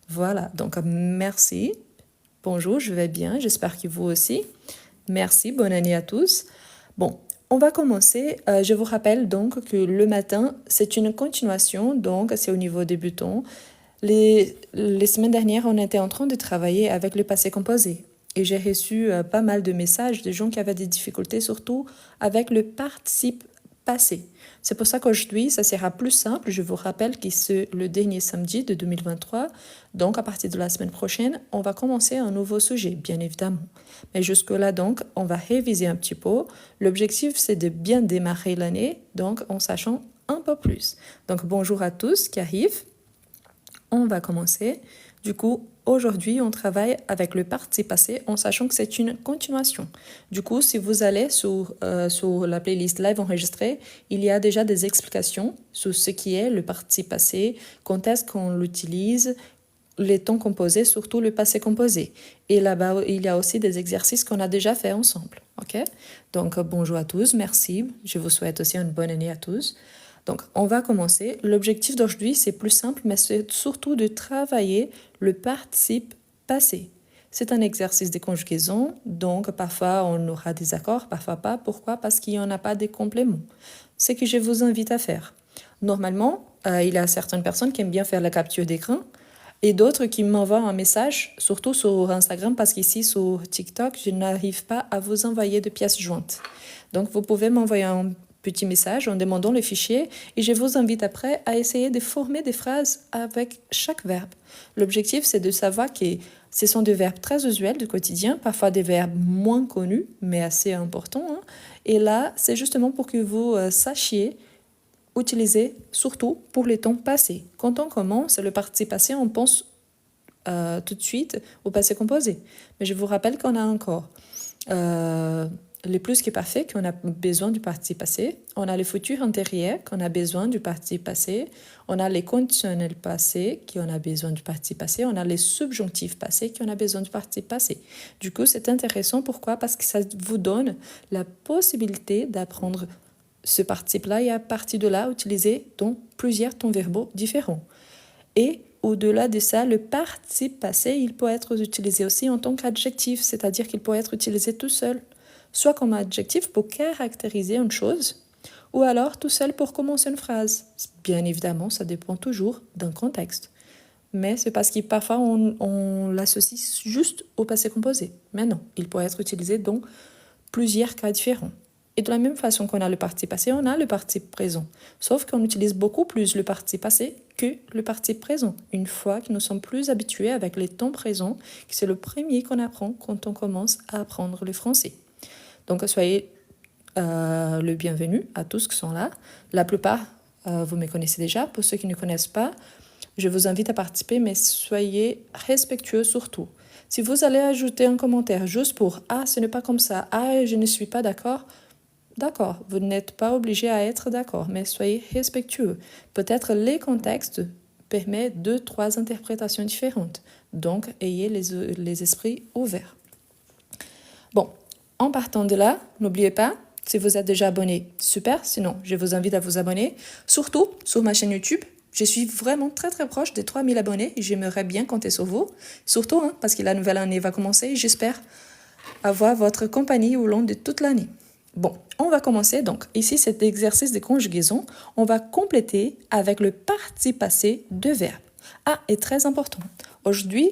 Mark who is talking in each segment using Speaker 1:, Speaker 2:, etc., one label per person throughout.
Speaker 1: Voilà, donc merci. Bonjour, je vais bien, j'espère que vous aussi. Merci, bonne année à tous. Bon, on va commencer. Je vous rappelle donc que le matin, c'est une continuation, donc c'est au niveau débutant. Les semaines dernières, on était en train de travailler avec le passé composé. Et j'ai reçu pas mal de messages de gens qui avaient des difficultés, surtout avec le participe passé. C'est pour ça qu'aujourd'hui, ça sera plus simple. Je vous rappelle que c'est le dernier samedi de 2023. Donc, à partir de la semaine prochaine, on va commencer un nouveau sujet, bien évidemment. Mais jusque-là, donc, on va réviser un petit peu. L'objectif, c'est de bien démarrer l'année, donc en sachant un peu plus. Donc, bonjour à tous qui arrivent. On va commencer. Du coup, aujourd'hui, on travaille avec le participe passé en sachant que c'est une continuation. Du coup, si vous allez sur la playlist live enregistrée, il y a déjà des explications sur ce qui est le participe passé, quand est-ce qu'on l'utilise, les temps composés, surtout le passé composé. Et là-bas, il y a aussi des exercices qu'on a déjà fait ensemble. OK? Donc, bonjour à tous, merci. Je vous souhaite aussi une bonne année à tous. Donc, on va commencer. L'objectif d'aujourd'hui, c'est plus simple, mais c'est surtout de travailler le participe passé. C'est un exercice de conjugaison, donc parfois on aura des accords, parfois pas. Pourquoi? Parce qu'il n'y en a pas des compléments. Ce que je vous invite à faire. Normalement, il y a certaines personnes qui aiment bien faire la capture d'écran et d'autres qui m'envoient un message, surtout sur Instagram, parce qu'ici sur TikTok, je n'arrive pas à vous envoyer de pièces jointes. Donc, vous pouvez m'envoyer un petit message en demandant le fichier et je vous invite après à essayer de former des phrases avec chaque verbe. L'objectif, c'est de savoir que ce sont des verbes très usuels du quotidien, parfois des verbes moins connus, mais assez importants, hein. Et là, c'est justement pour que vous sachiez utiliser surtout pour les temps passés. Quand on commence le participe passé, on pense tout de suite au passé composé. Mais je vous rappelle qu'on a encore les plus que parfaits qu'on a besoin du participe passé. On a les futurs antérieurs qu'on a besoin du participe passé. On a les conditionnels passés qu'on a besoin du participe passé. On a les subjonctifs passés qu'on a besoin du participe passé. Du coup, c'est intéressant. Pourquoi? Parce que ça vous donne la possibilité d'apprendre ce participe-là et à partir de là, utiliser dans plusieurs temps verbaux différents. Et au-delà de ça, le participe passé, il peut être utilisé aussi en tant qu'adjectif, c'est-à-dire qu'il peut être utilisé tout seul, soit comme adjectif pour caractériser une chose, ou alors tout seul pour commencer une phrase. Bien évidemment, ça dépend toujours d'un contexte. Mais c'est parce que parfois on l'associe juste au passé composé. Mais non, il peut être utilisé dans plusieurs cas différents. Et de la même façon qu'on a le participe passé, on a le participe présent. Sauf qu'on utilise beaucoup plus le participe passé que le participe présent. Une fois que nous sommes plus habitués avec les temps présents, que c'est le premier qu'on apprend quand on commence à apprendre le français. Donc soyez le bienvenu à tous qui sont là. La plupart, vous me connaissez déjà. Pour ceux qui ne connaissent pas, je vous invite à participer, mais soyez respectueux surtout. Si vous allez ajouter un commentaire juste pour « Ah, ce n'est pas comme ça. Ah, je ne suis pas d'accord », d'accord, vous n'êtes pas obligé à être d'accord, mais soyez respectueux. Peut-être les contextes permettent 2-3 interprétations différentes. Donc, ayez les esprits ouverts. Bon, en partant de là, n'oubliez pas, si vous êtes déjà abonné, super. Sinon, je vous invite à vous abonner. Surtout sur ma chaîne YouTube. Je suis vraiment très très proche des 3000 abonnés et j'aimerais bien compter sur vous. Surtout parce que la nouvelle année va commencer et j'espère avoir votre compagnie au long de toute l'année. Bon, on va commencer donc. Ici, cet exercice de conjugaison, on va compléter avec le participe passé de verbe. Ah, et très important. Aujourd'hui,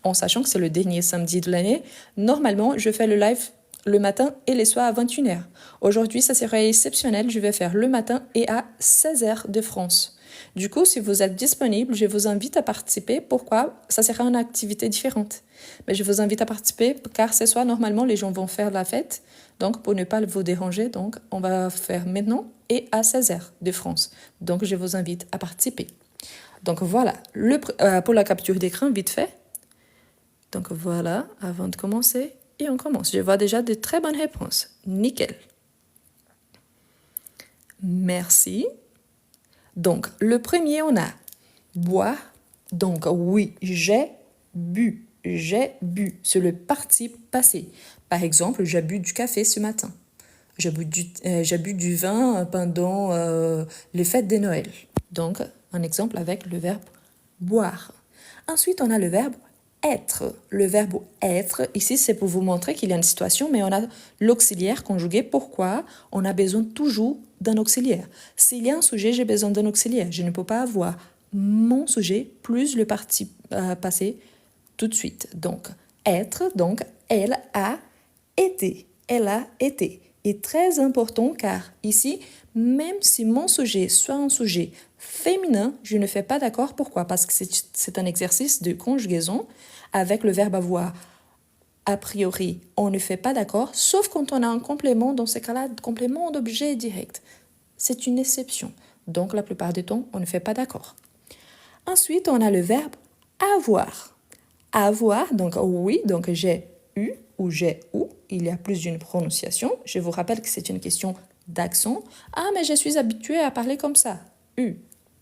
Speaker 1: en sachant que c'est le dernier samedi de l'année, normalement, je fais le live le matin et les soirs à 21h. Aujourd'hui, ça serait exceptionnel. Je vais faire le matin et à 16h de France. Du coup, si vous êtes disponible, je vous invite à participer. Pourquoi? Ça sera une activité différente. Mais je vous invite à participer car ce soir, normalement, les gens vont faire la fête. Donc, pour ne pas vous déranger, donc, on va faire maintenant et à 16h de France. Donc, je vous invite à participer. Donc, voilà. Pour la capture d'écran, vite fait. Donc, voilà, avant de commencer. Et on commence. Je vois déjà de très bonnes réponses. Nickel. Merci. Donc, le premier, on a boire. Donc, oui, j'ai bu. J'ai bu. C'est le participe passé. Par exemple, j'ai bu du café ce matin. J'ai bu du vin pendant les fêtes de Noël. Donc, un exemple avec le verbe boire. Ensuite, on a le verbe être. Le verbe être, ici, c'est pour vous montrer qu'il y a une situation, mais on a l'auxiliaire conjugué. Pourquoi? On a besoin toujours d'un auxiliaire. S'il y a un sujet, j'ai besoin d'un auxiliaire. Je ne peux pas avoir mon sujet plus le participe passé tout de suite. Donc, être, donc, elle a été. Elle a été. Et très important car ici, même si mon sujet soit un sujet féminin, je ne fais pas d'accord. Pourquoi? Parce que c'est un exercice de conjugaison avec le verbe avoir. A priori, on ne fait pas d'accord, sauf quand on a un complément, dans ce cas-là, complément d'objet direct. C'est une exception. Donc, la plupart du temps, on ne fait pas d'accord. Ensuite, on a le verbe avoir. Avoir, donc oui, donc j'ai eu ou j'ai ou. Il y a plus d'une prononciation. Je vous rappelle que c'est une question d'accent. Ah, mais je suis habituée à parler comme ça. U.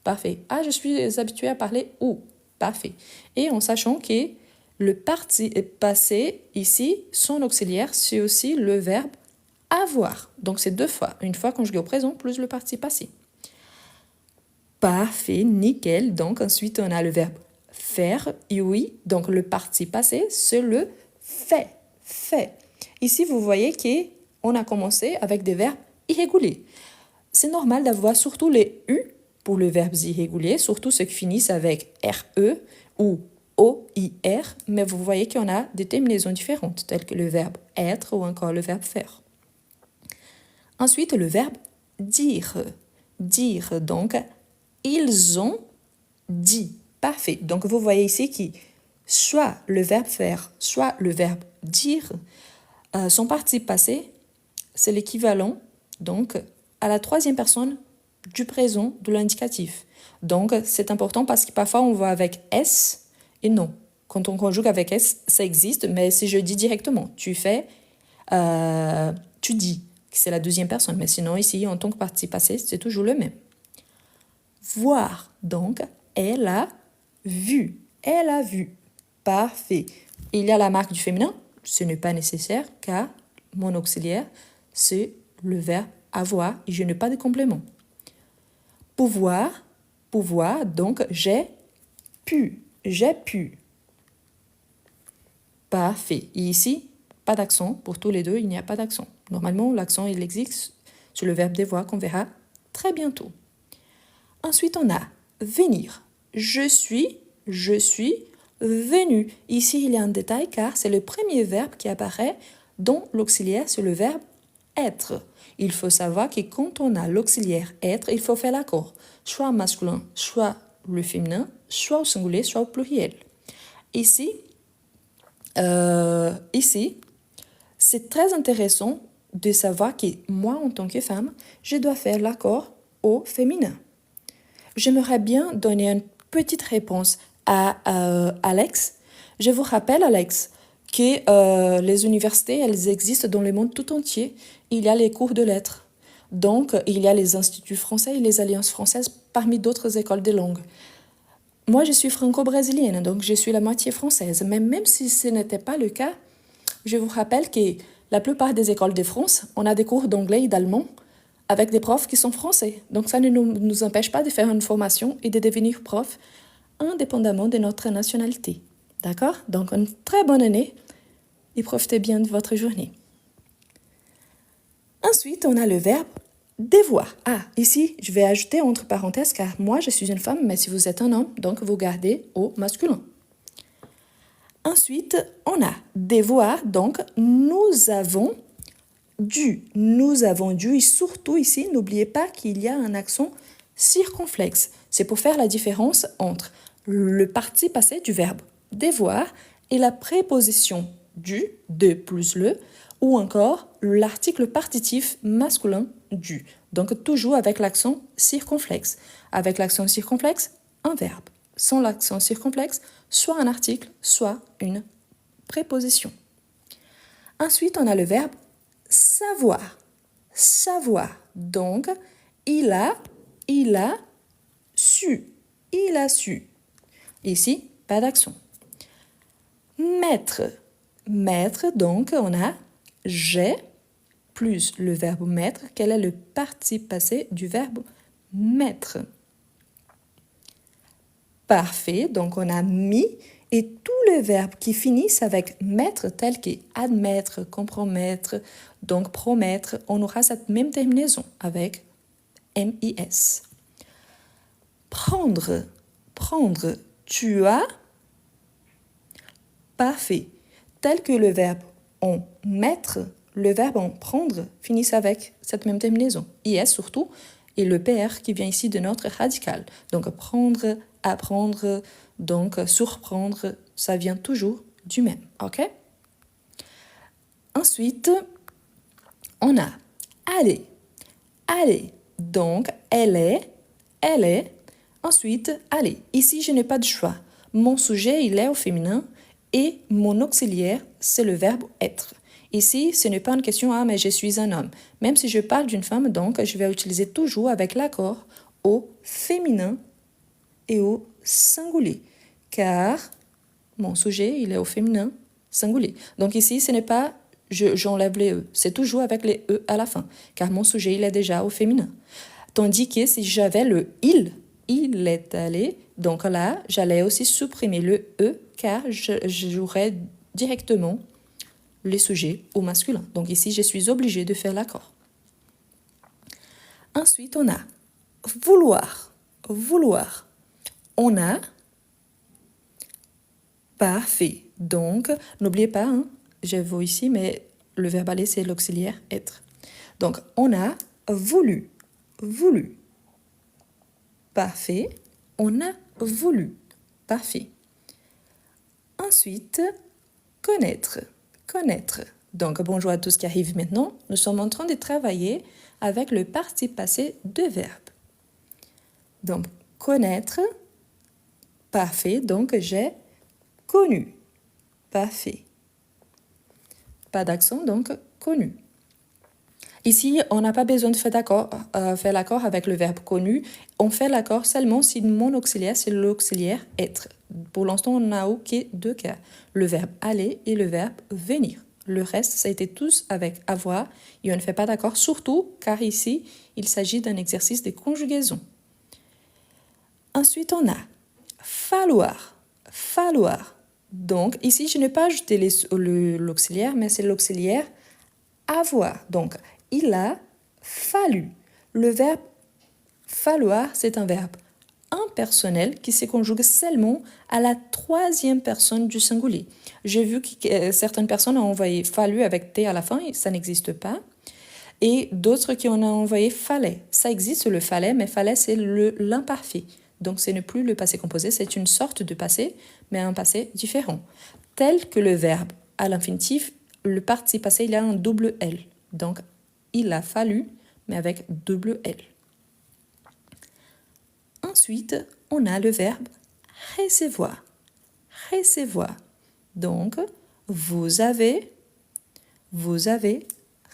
Speaker 1: Parfait. Ah, je suis habituée à parler ou. Parfait. Et en sachant que le participe passé, ici, son auxiliaire, c'est aussi le verbe avoir. Donc, c'est deux fois. Une fois conjugué au présent, plus le participe passé. Parfait, nickel. Donc, ensuite, on a le verbe faire, et oui. Donc, le participe passé, c'est le fait. Fait. Ici, vous voyez qu'on a commencé avec des verbes irréguliers. C'est normal d'avoir surtout les U pour les verbes irréguliers, surtout ceux qui finissent avec RE ou OIR, mais vous voyez qu'on a des terminaisons différentes, telles que le verbe être ou encore le verbe faire. Ensuite, le verbe dire. Dire, donc, ils ont dit. Parfait. Donc, vous voyez ici que soit le verbe faire, soit le verbe dire, son participe passé, c'est l'équivalent, donc, à la troisième personne du présent de l'indicatif. Donc, c'est important parce que parfois, on va avec S et non. Quand on conjugue avec S, ça existe, mais si je dis directement, tu fais, tu dis, que c'est la deuxième personne. Mais sinon, ici, en tant que participe passé, c'est toujours le même. Voir, donc, elle a vu. Elle a vu. Parfait. Il y a la marque du féminin. Ce n'est pas nécessaire car mon auxiliaire, c'est le verbe avoir et je n'ai pas de complément. Pouvoir, pouvoir, donc j'ai pu. J'ai pu. Parfait. Et ici, pas d'accent. Pour tous les deux, il n'y a pas d'accent. Normalement, l'accent, il existe sur le verbe devoir qu'on verra très bientôt. Ensuite, on a venir. Je suis venu. Ici, il y a un détail car c'est le premier verbe qui apparaît dont l'auxiliaire, c'est le verbe être. Il faut savoir que quand on a l'auxiliaire être, il faut faire l'accord. Soit masculin, soit le féminin, soit au singulier, soit au pluriel. Ici, c'est très intéressant de savoir que moi, en tant que femme, je dois faire l'accord au féminin. J'aimerais bien donner une petite réponse à Alex. Je vous rappelle, Alex, que les universités, elles existent dans le monde tout entier. Il y a les cours de lettres. Donc, il y a les instituts français et les alliances françaises parmi d'autres écoles de langue. Moi, je suis franco-brésilienne, donc je suis la moitié française. Mais même si ce n'était pas le cas, je vous rappelle que la plupart des écoles de France, on a des cours d'anglais et d'allemand avec des profs qui sont français. Donc ça ne nous empêche pas de faire une formation et de devenir prof indépendamment de notre nationalité. D'accord? Donc une très bonne année et profitez bien de votre journée. Ensuite, on a le verbe devoir. Ah, ici, je vais ajouter entre parenthèses car moi, je suis une femme, mais si vous êtes un homme, donc vous gardez au masculin. Ensuite, on a devoir, donc nous avons dû. Nous avons dû et surtout ici, n'oubliez pas qu'il y a un accent circonflexe. C'est pour faire la différence entre le participe passé du verbe devoir et la préposition du, de plus le, ou encore l'article partitif masculin du. Donc toujours avec l'accent circonflexe. Avec l'accent circonflexe, un verbe. Sans l'accent circonflexe, soit un article, soit une préposition. Ensuite, on a le verbe savoir. Savoir. Donc, il a su. Il a su. Ici, pas d'accent. Mettre. Mettre, donc, on a j'ai plus le verbe mettre. Quel est le participe passé du verbe mettre? Parfait, donc on a mis et tous les verbes qui finissent avec mettre, tels que admettre, compromettre, donc promettre, on aura cette même terminaison avec MIS. Prendre, prendre, tu as. Parfait. Tel que le verbe en mettre, le verbe en prendre finissent avec cette même terminaison. IS surtout, et le PR qui vient ici de notre radical. Donc prendre, apprendre, donc surprendre, ça vient toujours du même. Ok? Ensuite, on a aller. Aller. Donc, elle est. Ensuite, aller. Ici, je n'ai pas de choix. Mon sujet, il est au féminin et mon auxiliaire, c'est le verbe être. Ici, ce n'est pas une question « Ah, mais je suis un homme ». Même si je parle d'une femme, donc, je vais utiliser toujours avec l'accord au féminin et au singulier. Car mon sujet, il est au féminin singulier. Donc ici, ce n'est pas j'enlève les E. C'est toujours avec les E à la fin. Car mon sujet, il est déjà au féminin. Tandis que si j'avais le il est allé, donc là, j'allais aussi supprimer le E car je jouerais directement les sujets au masculin. Donc ici, je suis obligée de faire l'accord. Ensuite, on a vouloir. Vouloir. On a parfait. Donc, n'oubliez pas, hein, je vois ici, mais le verbe aller, c'est l'auxiliaire être. Donc, on a voulu. Voulu. Parfait. On a voulu. Parfait. Ensuite, connaître. Connaître. Donc, bonjour à tous qui arrivent maintenant. Nous sommes en train de travailler avec le participe passé de verbe. Donc, connaître. Parfait. Donc, j'ai connu. Parfait. Pas d'accent, donc connu. Ici, on n'a pas besoin de faire l'accord avec le verbe connu. On fait l'accord seulement si mon auxiliaire, c'est l'auxiliaire être. Pour l'instant, on n'a que deux cas. Le verbe aller et le verbe venir. Le reste, ça a été tous avec avoir et on ne fait pas d'accord, surtout car ici, il s'agit d'un exercice de conjugaison. Ensuite, on a falloir. Falloir. Donc, ici, je n'ai pas ajouté l'auxiliaire, mais c'est l'auxiliaire avoir. Donc, il a fallu. Le verbe falloir, c'est un verbe impersonnel qui se conjugue seulement à la troisième personne du singulier. J'ai vu que certaines personnes ont envoyé fallu avec T à la fin, et ça n'existe pas. Et d'autres qui en ont envoyé fallait. Ça existe le fallait, mais fallait, c'est l'imparfait. Donc, ce n'est plus le passé composé, c'est une sorte de passé, mais un passé différent. Tel que le verbe à l'infinitif, le participe passé, il a un double L. Donc, il a fallu, mais avec double L. Ensuite, on a le verbe recevoir. Recevoir. Donc, vous avez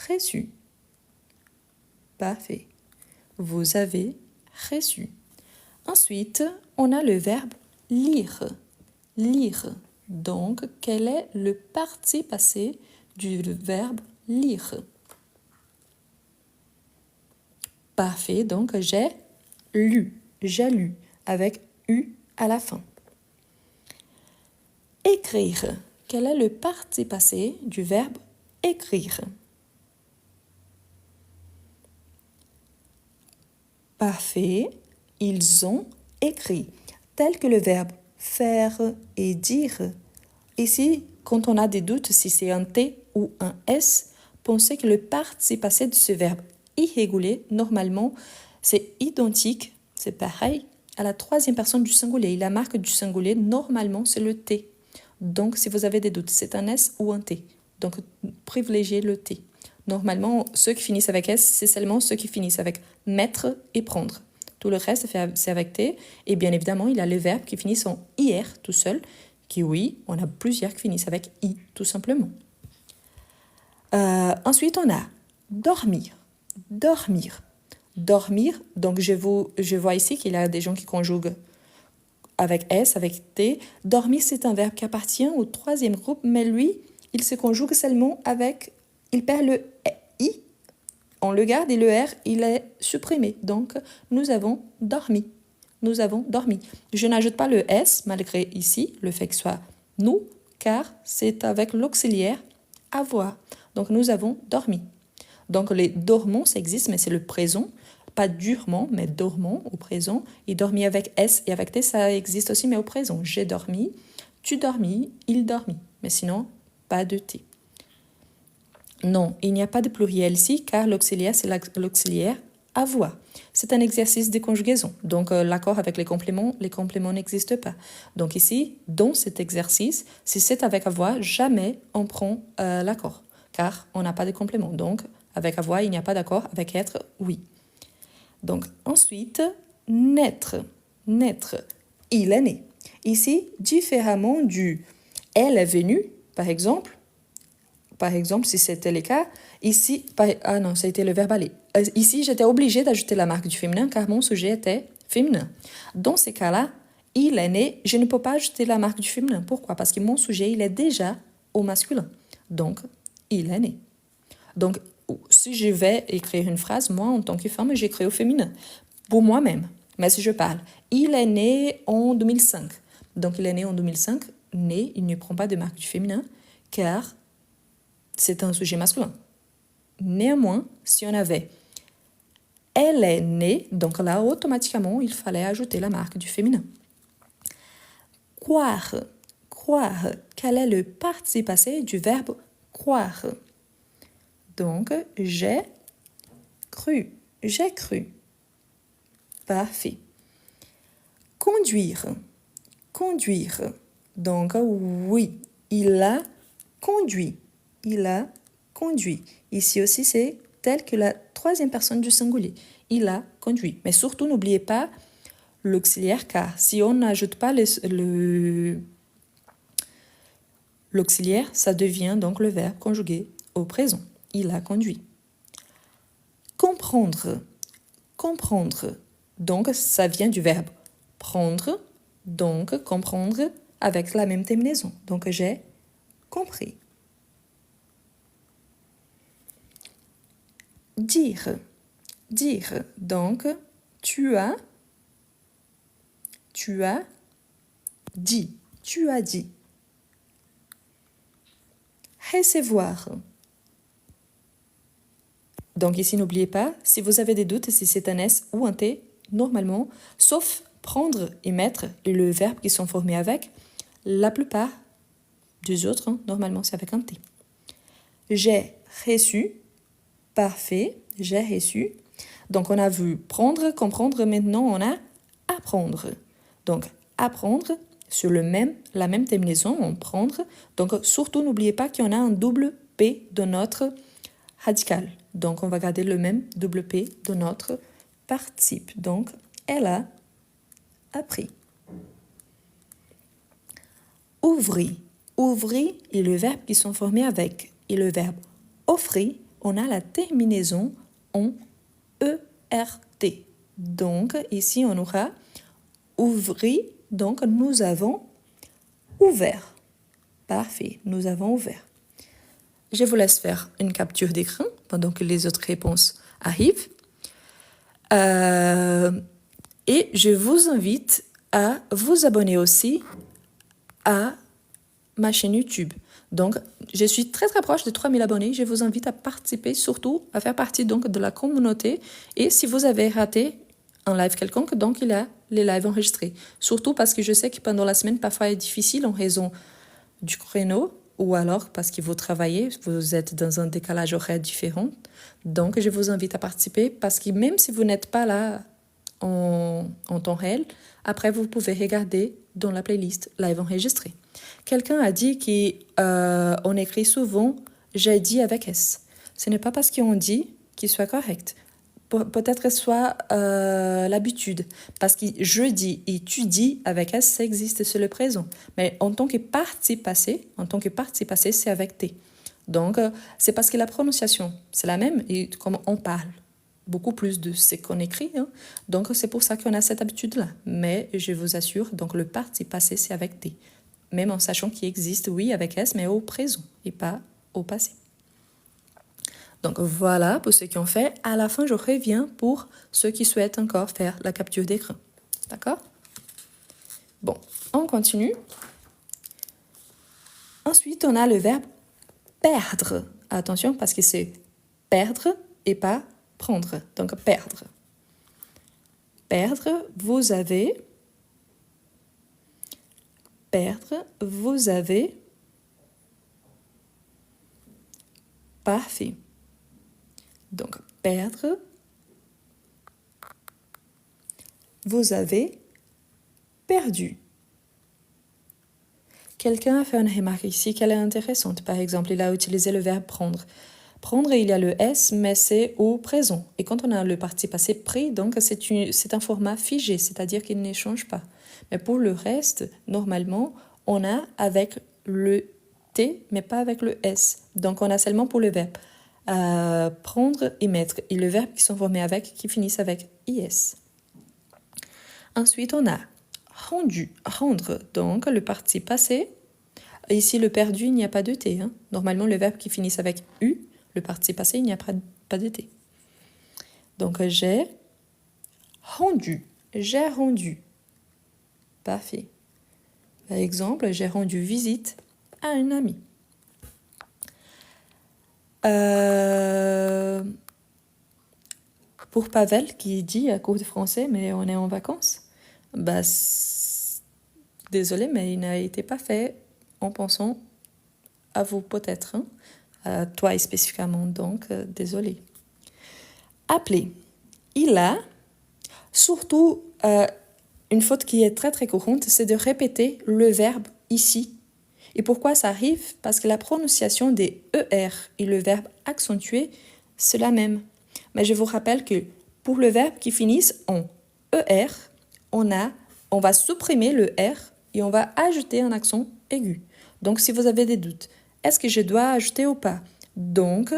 Speaker 1: reçu. Parfait. Vous avez reçu. Ensuite, on a le verbe lire. Lire. Donc, quel est le participe passé du verbe lire? Parfait, donc j'ai lu, avec U à la fin. Écrire. Quel est le participe passé du verbe écrire? Parfait, ils ont écrit. Tel que le verbe faire et dire. Ici, quand on a des doutes si c'est un T ou un S, pensez que le participe passé de ce verbe irrégulier, normalement, c'est identique, c'est pareil, à la troisième personne du singulier. La marque du singulier, normalement, c'est le T. Donc, si vous avez des doutes, c'est un S ou un T. Donc, privilégiez le T. Normalement, ceux qui finissent avec S, c'est seulement ceux qui finissent avec mettre et prendre. Tout le reste, c'est avec T. Et bien évidemment, il y a les verbes qui finissent en IR tout seul, qui, oui, on a plusieurs qui finissent avec I, tout simplement. Ensuite, on a dormir. Dormir. Dormir, donc je vois ici qu'il y a des gens qui conjuguent avec S, avec T. Dormir, c'est un verbe qui appartient au troisième groupe, mais lui, il se conjugue seulement avec... Il perd le I, on le garde et le R, il est supprimé. Donc, nous avons dormi. nous avons dormi. Je n'ajoute pas le S, malgré ici, le fait que ce soit nous, car c'est avec l'auxiliaire avoir. Donc, nous avons dormi. Donc, les dormons, ça existe, mais c'est le présent. Pas durement, mais dormons au présent. Et dormi avec S et avec T, ça existe aussi, mais au présent. J'ai dormi, tu dormis, il dormit. Mais sinon, pas de T. Non, il n'y a pas de pluriel ici, car l'auxiliaire, c'est l'auxiliaire avoir. C'est un exercice de conjugaison. Donc, l'accord avec les compléments n'existent pas. Donc ici, dans cet exercice, si c'est avec avoir, jamais on prend l'accord, car on n'a pas de complément. Donc, avec avoir, il n'y a pas d'accord. Avec être, oui. Donc, ensuite, naître. Naître. Il est né. Ici, différemment du « elle est venue », par exemple, si c'était le cas, ici, ah non, ça a été le verbe aller. Ici, j'étais obligée d'ajouter la marque du féminin car mon sujet était féminin. Dans ces cas-là, il est né, je ne peux pas ajouter la marque du féminin. Pourquoi? Parce que mon sujet, il est déjà au masculin. Donc, il est né. Donc, si je vais écrire une phrase, moi, en tant que femme, j'écris au féminin, pour moi-même. Mais si je parle, il est né en 2005. Donc, il est né en 2005. Né, il ne prend pas de marque du féminin, car c'est un sujet masculin. Néanmoins, si on avait « elle est née », donc là, automatiquement, il fallait ajouter la marque du féminin. Croire. Croire. Quel est le participe passé du verbe « croire » ? Donc, j'ai cru. J'ai cru. Parfait. Conduire. Conduire. Donc, oui, il a conduit. Il a conduit. Ici aussi, c'est tel que la troisième personne du singulier. Il a conduit. Mais surtout, n'oubliez pas l'auxiliaire car. Si on n'ajoute pas l'auxiliaire, ça devient donc le verbe conjugué au présent. Il a conduit. Comprendre. Comprendre. Donc, ça vient du verbe prendre. Donc, comprendre avec la même terminaison. Donc, j'ai compris. Dire. Dire. Donc, tu as dit. Tu as dit. Recevoir. Donc ici, n'oubliez pas, si vous avez des doutes, si c'est un S ou un T, normalement, sauf prendre et mettre le verbe qui sont formés avec, la plupart des autres, normalement, c'est avec un T. J'ai reçu. Parfait, j'ai reçu. Donc, on a vu prendre, comprendre. Maintenant, on a apprendre. Donc, apprendre sur la même terminaison, on prendre. Donc, surtout, n'oubliez pas qu'il y en a un double P dans notre radical. Donc, on va garder le même double P dans notre participe. Donc, elle a appris. Ouvrir. Ouvrir est le verbe qui sont formés avec. Et le verbe offrir, on a la terminaison en ERT. Donc, ici, on aura ouvrir. Donc, nous avons ouvert. Parfait, nous avons ouvert. Je vous laisse faire une capture d'écran pendant que les autres réponses arrivent. Et je vous invite à vous abonner aussi à ma chaîne YouTube. Donc, je suis très très proche de 3000 abonnés. Je vous invite à participer, surtout à faire partie donc de la communauté. Et si vous avez raté un live quelconque, donc il y a les lives enregistrés. Surtout parce que je sais que pendant la semaine, parfois, il est difficile en raison du créneau ou alors parce que vous travaillez, vous êtes dans un décalage horaire différent. Donc, je vous invite à participer parce que même si vous n'êtes pas là en temps réel, après, vous pouvez regarder dans la playlist live enregistré. Quelqu'un a dit qu'on écrit souvent « j'ai dit » avec S. Ce n'est pas parce qu'on dit qu'il soit correct. Peut-être soit l'habitude. Parce que je dis et tu dis avec S, ça existe sur le présent. Mais en tant que participe passé, c'est avec T. Donc, c'est parce que la prononciation, c'est la même et comme on parle beaucoup plus de ce qu'on écrit. Hein. Donc, c'est pour ça qu'on a cette habitude-là. Mais je vous assure, donc le participe passé, c'est avec T. Même en sachant qu'il existe, oui, avec S, mais au présent et pas au passé. Donc voilà pour ceux qui ont fait. À la fin, je reviens pour ceux qui souhaitent encore faire la capture d'écran. D'accord? Bon, on continue. Ensuite, on a le verbe perdre. Attention, parce que c'est perdre et pas prendre. Donc, perdre. Perdre, vous avez. Perdre, vous avez. Parfait. Donc, perdre, vous avez perdu. Quelqu'un a fait une remarque ici qu'elle est intéressante. Par exemple, il a utilisé le verbe prendre. Prendre, il y a le S, mais c'est au présent. Et quand on a le participe passé pris, donc c'est un format figé, c'est-à-dire qu'il ne change pas. Mais pour le reste, normalement, on a avec le T, mais pas avec le S. Donc on a seulement pour le verbe prendre et mettre. Et le verbe qui sont formés avec, qui finissent avec IS. Ensuite, on a rendu, rendre, donc le participe passé. Ici, le perdu, il n'y a pas de T. Normalement, le verbe qui finit avec U, le participe passé, il n'y a pas de T. Donc, j'ai rendu. J'ai rendu. Parfait. Par exemple, j'ai rendu visite à un ami. Pour Pavel, qui dit à cours de français, mais on est en vacances, désolé, mais il n'a été pas fait en pensant à vous peut-être, à toi spécifiquement, donc désolé. Appeler. Il a, surtout, une faute qui est très très courante, c'est de répéter le verbe ici. Et pourquoi ça arrive? Parce que la prononciation des ER et le verbe accentué, c'est la même. Mais je vous rappelle que pour le verbe qui finisse en ER, on va supprimer le R et on va ajouter un accent aigu. Donc, si vous avez des doutes, est-ce que je dois ajouter ou pas? Donc,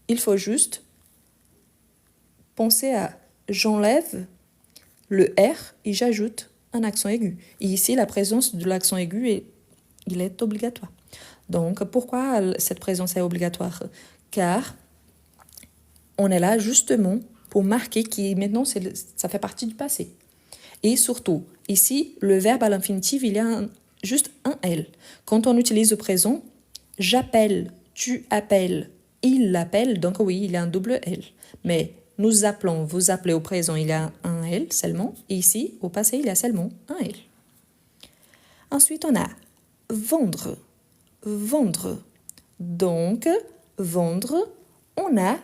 Speaker 1: il faut juste penser à j'enlève le R et j'ajoute un accent aigu. Et ici, la présence de l'accent aigu il est obligatoire. Donc, pourquoi cette présence est obligatoire? Car on est là justement pour marquer que maintenant, ça fait partie du passé. Et surtout, ici, le verbe à l'infinitif, il y a juste un L. Quand on utilise au présent, j'appelle, tu appelles, il l'appelle, donc oui, il y a un double L. Mais nous appelons, vous appelez au présent, il y a un L seulement. Et ici, au passé, il y a seulement un L. Ensuite, on a vendre. Vendre. Donc, vendre, on a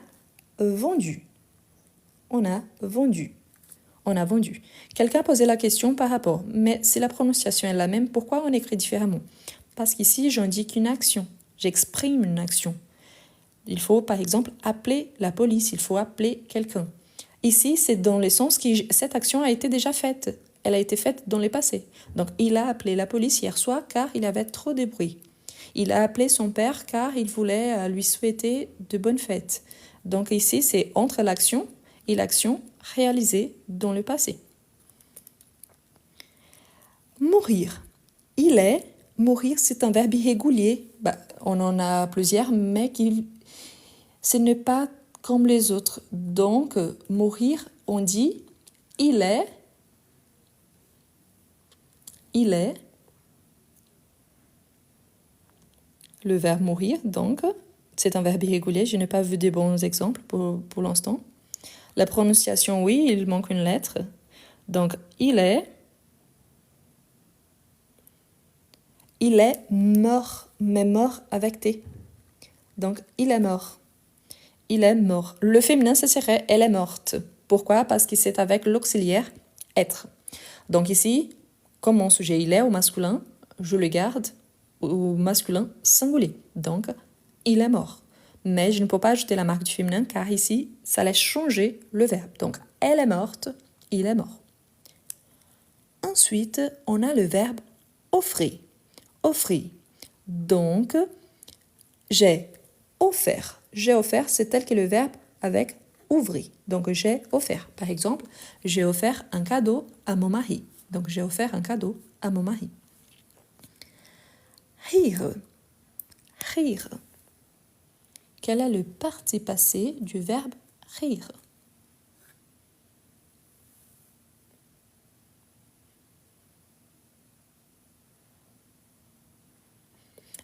Speaker 1: vendu. On a vendu. On a vendu. Quelqu'un a posé la question par rapport, mais si la prononciation est la même, pourquoi on écrit différemment? Parce qu'ici, j'indique une action. J'exprime une action. Il faut, par exemple, appeler la police. Il faut appeler quelqu'un. Ici, c'est dans le sens que cette action a été déjà faite. Elle a été faite dans le passé. Donc, il a appelé la police hier soir car il avait trop de bruit. Il a appelé son père car il voulait lui souhaiter de bonnes fêtes. Donc ici, c'est entre l'action et l'action réalisée dans le passé. Mourir. Mourir, c'est un verbe irrégulier. On en a plusieurs, mais ce n'est pas comme les autres. Donc, mourir, on dit il est. Le verbe mourir, donc, c'est un verbe irrégulier. Je n'ai pas vu de bons exemples pour l'instant. La prononciation, oui, il manque une lettre. Donc, il est mort, mais mort avec T. Donc, il est mort. Il est mort. Le féminin, ce serait elle est morte. Pourquoi? Parce que c'est avec l'auxiliaire être. Donc ici, comme mon sujet il est au masculin, je le garde au masculin singulier. Donc, il est mort. Mais je ne peux pas ajouter la marque du féminin car ici, ça laisse changer le verbe. Donc, elle est morte, il est mort. Ensuite, on a le verbe offrir. Offrir. Donc, j'ai offert. J'ai offert, c'est tel que le verbe avec ouvrir. Donc, j'ai offert. Par exemple, j'ai offert un cadeau à mon mari. Donc, j'ai offert un cadeau à mon mari. Rire. Rire. Quel est le participe passé du verbe rire?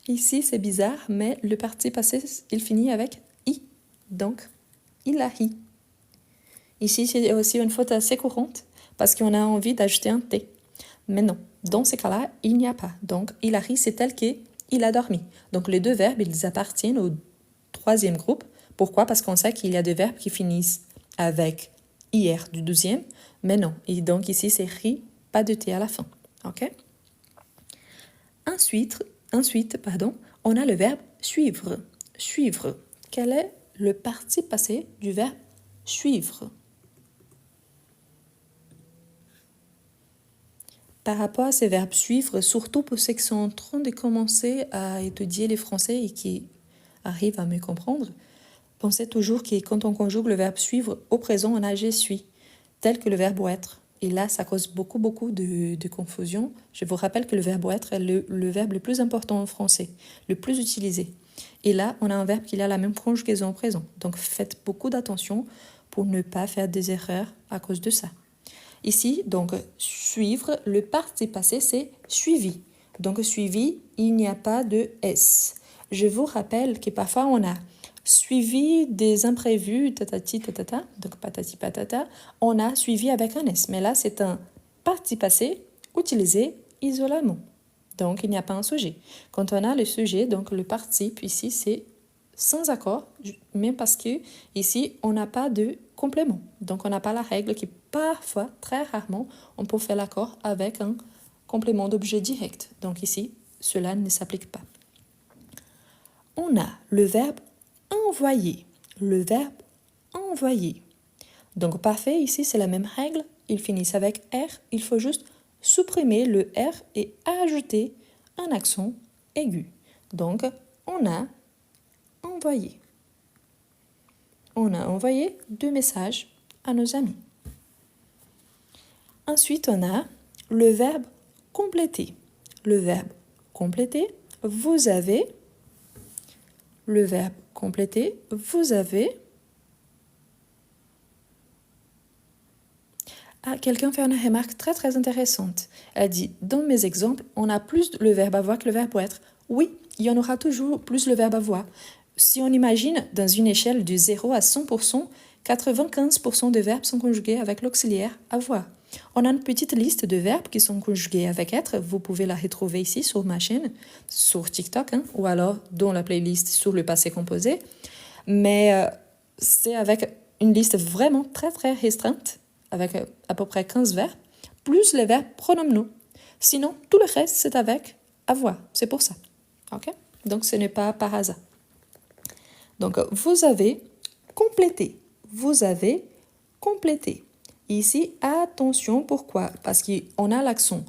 Speaker 1: Ici, c'est bizarre, mais le participe passé, il finit avec i. Donc, il a ri. Ici, c'est aussi une faute assez courante parce qu'on a envie d'ajouter un t. Mais non, dans ces cas-là, il n'y a pas. Donc, il a ri, c'est tel qu'il a dormi. Donc, les deux verbes, ils appartiennent au troisième groupe. Pourquoi? Parce qu'on sait qu'il y a des verbes qui finissent avec IR du 12e, mais non. Et donc, ici, c'est ri, pas de t à la fin. OK? Ensuite, on a le verbe suivre. Suivre. Quel est le participe passé du verbe suivre? Par rapport à ces verbes suivre, surtout pour ceux qui sont en train de commencer à étudier les français et qui arrivent à me comprendre, pensez toujours que quand on conjugue le verbe suivre au présent, on a je suis, tel que le verbe être. Et là, ça cause beaucoup de confusion. Je vous rappelle que le verbe être est le verbe le plus important en français, le plus utilisé. Et là, on a un verbe qui a la même conjugaison au présent. Donc, faites beaucoup d'attention pour ne pas faire des erreurs à cause de ça. Ici, donc, suivre, le participe passé, c'est suivi. Donc, suivi, il n'y a pas de S. Je vous rappelle que parfois, on a suivi des imprévus, tatati, tatata, donc patati, patata, on a suivi avec un S. Mais là, c'est un participe passé utilisé isolément. Donc, il n'y a pas un sujet. Quand on a le sujet, donc le participe, ici, c'est sans accord, même parce que ici, on n'a pas de complément. Donc, on n'a pas la règle qui, parfois, très rarement, on peut faire l'accord avec un complément d'objet direct. Donc, ici, cela ne s'applique pas. On a le verbe envoyer. Le verbe envoyer. Donc, parfait, ici, c'est la même règle. Ils finissent avec R. Il faut juste supprimer le R et ajouter un accent aigu. Donc, on a envoyé. On a envoyé 2 messages à nos amis. Ensuite, on a le verbe compléter. Le verbe compléter, vous avez. Le verbe compléter, vous avez. Ah, quelqu'un fait une remarque très intéressante. Elle dit, dans mes exemples, on a plus le verbe avoir que le verbe être. Oui, il y en aura toujours plus le verbe avoir. Si on imagine dans une échelle de 0 à 100%, 95% des verbes sont conjugués avec l'auxiliaire avoir. On a une petite liste de verbes qui sont conjugués avec être. Vous pouvez la retrouver ici sur ma chaîne, sur TikTok, ou alors dans la playlist sur le passé composé. Mais c'est avec une liste vraiment très restreinte, avec à peu près 15 verbes, plus les verbes pronominaux. Sinon, tout le reste, c'est avec avoir. C'est pour ça. OK? Donc, ce n'est pas par hasard. Donc, vous avez complété. Vous avez complété. Ici, attention, pourquoi? Parce qu'on a l'accent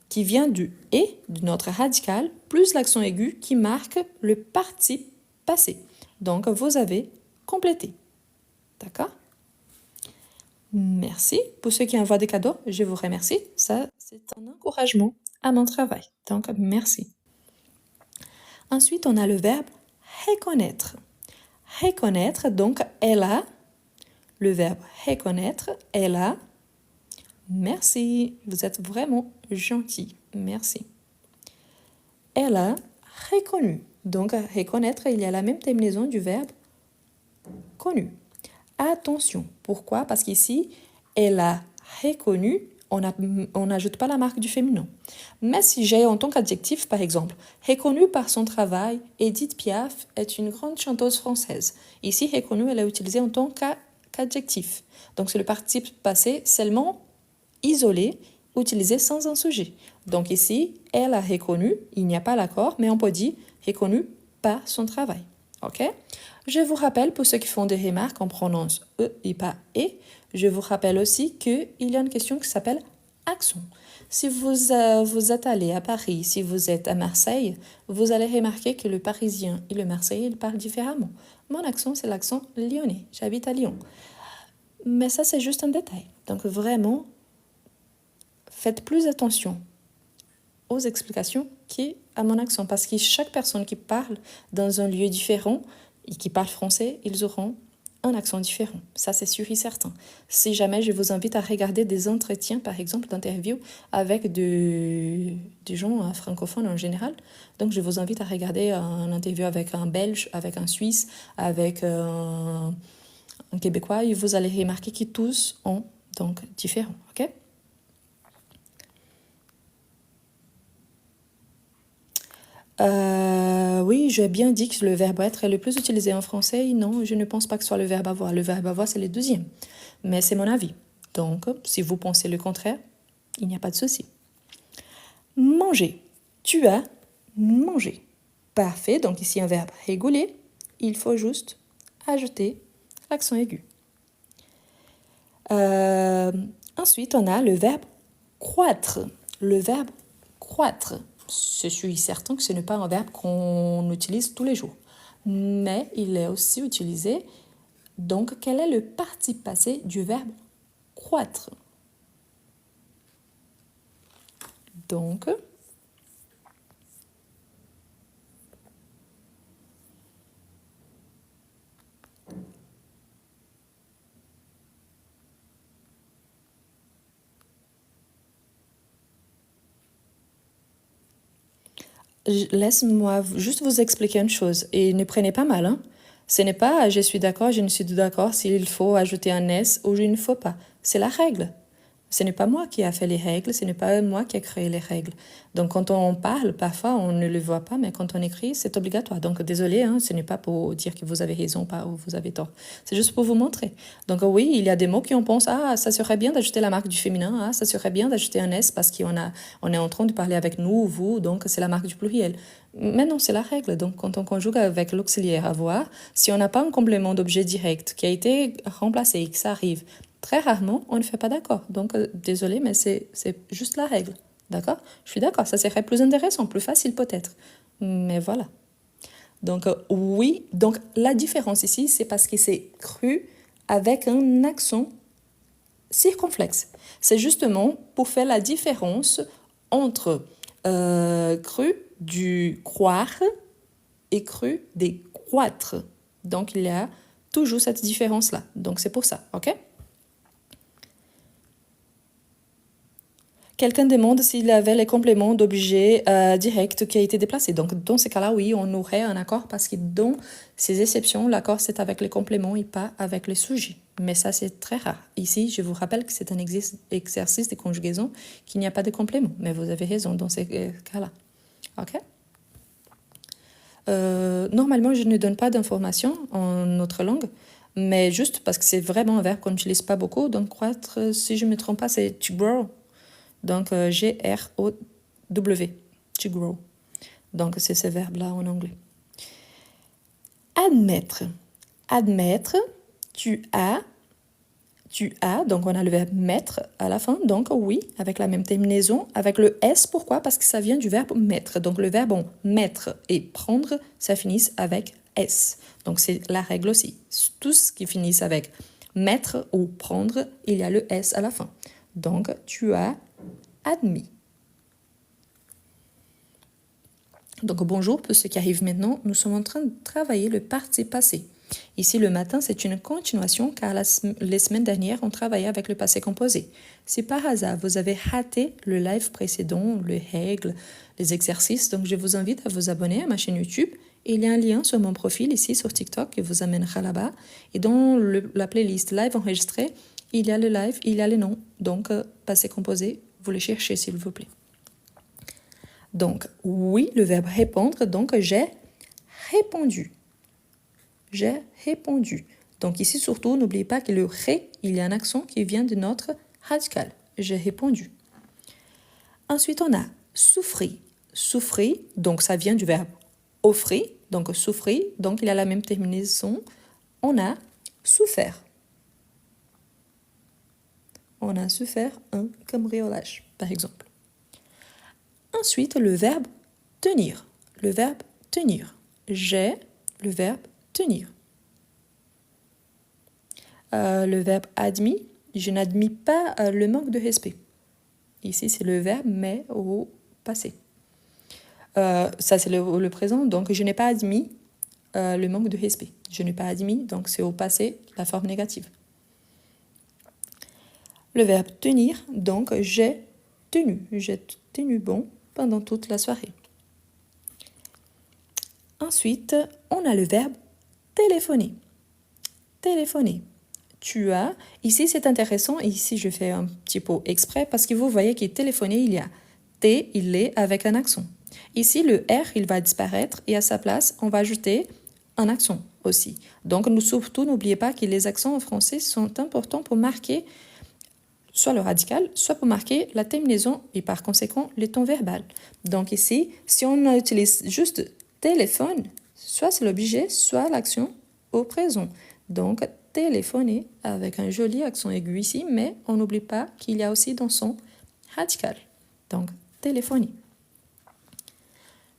Speaker 1: qui vient du « et » de notre radical, plus l'accent aigu qui marque le participe passé. Donc, vous avez complété. D'accord? Merci. Pour ceux qui envoient des cadeaux, je vous remercie. Ça, c'est un encouragement à mon travail. Donc, merci. Ensuite, on a le verbe reconnaître. Reconnaître, donc, elle a. Le verbe reconnaître, elle a. Merci. Vous êtes vraiment gentil. Merci. Elle a reconnu. Donc, reconnaître, il y a la même terminaison du verbe connu. Attention. Pourquoi? Parce qu'ici, elle a reconnu, on n'ajoute pas la marque du féminin. Mais si j'ai en tant qu'adjectif, par exemple, reconnue par son travail, Edith Piaf est une grande chanteuse française. Ici, reconnue, elle est utilisée en tant qu'adjectif. Donc, c'est le participe passé seulement isolé, utilisé sans un sujet. Donc ici, elle a reconnu, il n'y a pas l'accord, mais on peut dire reconnu par son travail. OK? Je vous rappelle, pour ceux qui font des remarques, on prononce E et pas E. Je vous rappelle aussi qu'il y a une question qui s'appelle accent. Si vous êtes allé à Paris, si vous êtes à Marseille, vous allez remarquer que le Parisien et le Marseillais, ils parlent différemment. Mon accent, c'est l'accent lyonnais. J'habite à Lyon. Mais ça, c'est juste un détail. Donc vraiment, faites plus attention aux explications qu'à mon accent. Parce que chaque personne qui parle dans un lieu différent et qui parle français, ils auront un accent différent. Ça, c'est sûr et certain. Si jamais je vous invite à regarder des entretiens, par exemple, d'interviews avec des gens francophones en général, donc je vous invite à regarder un interview avec un Belge, avec un Suisse, avec un Québécois, et vous allez remarquer qu'ils tous ont donc différents, ok? Oui, j'ai bien dit que le verbe être est le plus utilisé en français. Non, je ne pense pas que ce soit le verbe avoir. Le verbe avoir, c'est le deuxième. Mais c'est mon avis. Donc, si vous pensez le contraire, il n'y a pas de souci. Manger. Tu as mangé. Parfait. Donc ici, un verbe régulier. Il faut juste ajouter l'accent aigu. Ensuite, on a le verbe croître. Le verbe croître. Je suis certain que ce n'est pas un verbe qu'on utilise tous les jours. Mais il est aussi utilisé. Donc, quel est le participe passé du verbe croître? Donc, laisse-moi juste vous expliquer une chose et ne prenez pas mal, hein. Ce n'est pas je suis d'accord, je ne suis d'accord s'il faut ajouter un S ou il ne faut pas. C'est la règle. Ce n'est pas moi qui a fait les règles, ce n'est pas moi qui a créé les règles. Donc quand on parle, parfois on ne le voit pas, mais quand on écrit, c'est obligatoire. Donc désolé, hein, ce n'est pas pour dire que vous avez raison pas, ou vous avez tort. C'est juste pour vous montrer. Donc oui, il y a des mots qui on pense, ah, ça serait bien d'ajouter la marque du féminin, ah, ça serait bien d'ajouter un S parce on est en train de parler avec nous, vous, donc c'est la marque du pluriel. Mais non, c'est la règle. Donc quand on conjugue avec l'auxiliaire avoir, si on n'a pas un complément d'objet direct qui a été remplacé et que ça arrive, très rarement, on ne fait pas d'accord. Donc, désolé, mais c'est juste la règle. D'accord? Je suis d'accord, ça serait plus intéressant, plus facile peut-être. Mais voilà. Donc, oui. Donc, la différence ici, c'est parce que c'est cru avec un accent circonflexe. C'est justement pour faire la différence entre cru du croire et cru des croître. Donc, il y a toujours cette différence-là. Donc, c'est pour ça, ok? Quelqu'un demande s'il avait les compléments d'objet direct qui a été déplacé. Donc, dans ces cas-là, oui, on aurait un accord parce que dans ces exceptions, l'accord, c'est avec les compléments et pas avec les sujets. Mais ça, c'est très rare. Ici, je vous rappelle que c'est un exercice de conjugaison qu'il n'y a pas de complément. Mais vous avez raison dans ces cas-là. OK? Normalement, je ne donne pas d'informations en notre langue, mais juste parce que c'est vraiment un verbe qu'on n'utilise pas beaucoup. Donc, croître, si je ne me trompe pas, c'est to grow. Donc, G-R-O-W, to grow. Donc, c'est ce verbe-là en anglais. Admettre. Admettre, tu as, donc on a le verbe mettre à la fin, donc oui, avec la même terminaison, avec le S, pourquoi? Parce que ça vient du verbe mettre. Donc, le verbe mettre et prendre, ça finit avec S. Donc, c'est la règle aussi. Tout ce qui finit avec mettre ou prendre, il y a le S à la fin. Donc, tu as admis. Donc bonjour pour ceux qui arrivent maintenant, nous sommes en train de travailler le participe passé. Ici le matin c'est une continuation car les semaines dernières on travaillait avec le passé composé. Si par hasard vous avez raté le live précédent, les règles, les exercices, donc je vous invite à vous abonner à ma chaîne YouTube. Et il y a un lien sur mon profil ici sur TikTok qui vous amènera là-bas. Et dans la playlist live enregistrée, il y a le live, il y a les noms. Donc passé composé, vous le cherchez s'il vous plaît. Donc, oui, le verbe répondre, donc j'ai répondu. J'ai répondu. Donc ici, surtout, n'oubliez pas que le ré, il y a un accent qui vient de notre radical. J'ai répondu. Ensuite, on a souffrir. Souffrir, donc ça vient du verbe offrir. Donc souffrir, donc il a la même terminaison. On a souffert. On a souffert un cambriolage, par exemple. Ensuite, le verbe tenir. Le verbe tenir. J'ai le verbe tenir. Le verbe admis. Je n'admis pas le manque de respect. Ici, c'est le verbe mais au passé. Ça, c'est le présent. Donc, je n'ai pas admis le manque de respect. Je n'ai pas admis, donc c'est au passé, la forme négative. Le verbe tenir, donc j'ai tenu bon pendant toute la soirée. Ensuite, on a le verbe téléphoner. Téléphoner. Tu as, ici c'est intéressant, ici je fais un petit peu exprès parce que vous voyez que téléphoner, il y a T, il est avec un accent. Ici le R, il va disparaître et à sa place, on va ajouter un accent aussi. Donc surtout, n'oubliez pas que les accents en français sont importants pour marquer soit le radical, soit pour marquer la terminaison et par conséquent le ton verbal. Donc ici, si on utilise juste téléphone, soit c'est l'objet, soit l'action au présent. Donc téléphoner avec un joli accent aigu ici, mais on n'oublie pas qu'il y a aussi dans son radical. Donc téléphoner.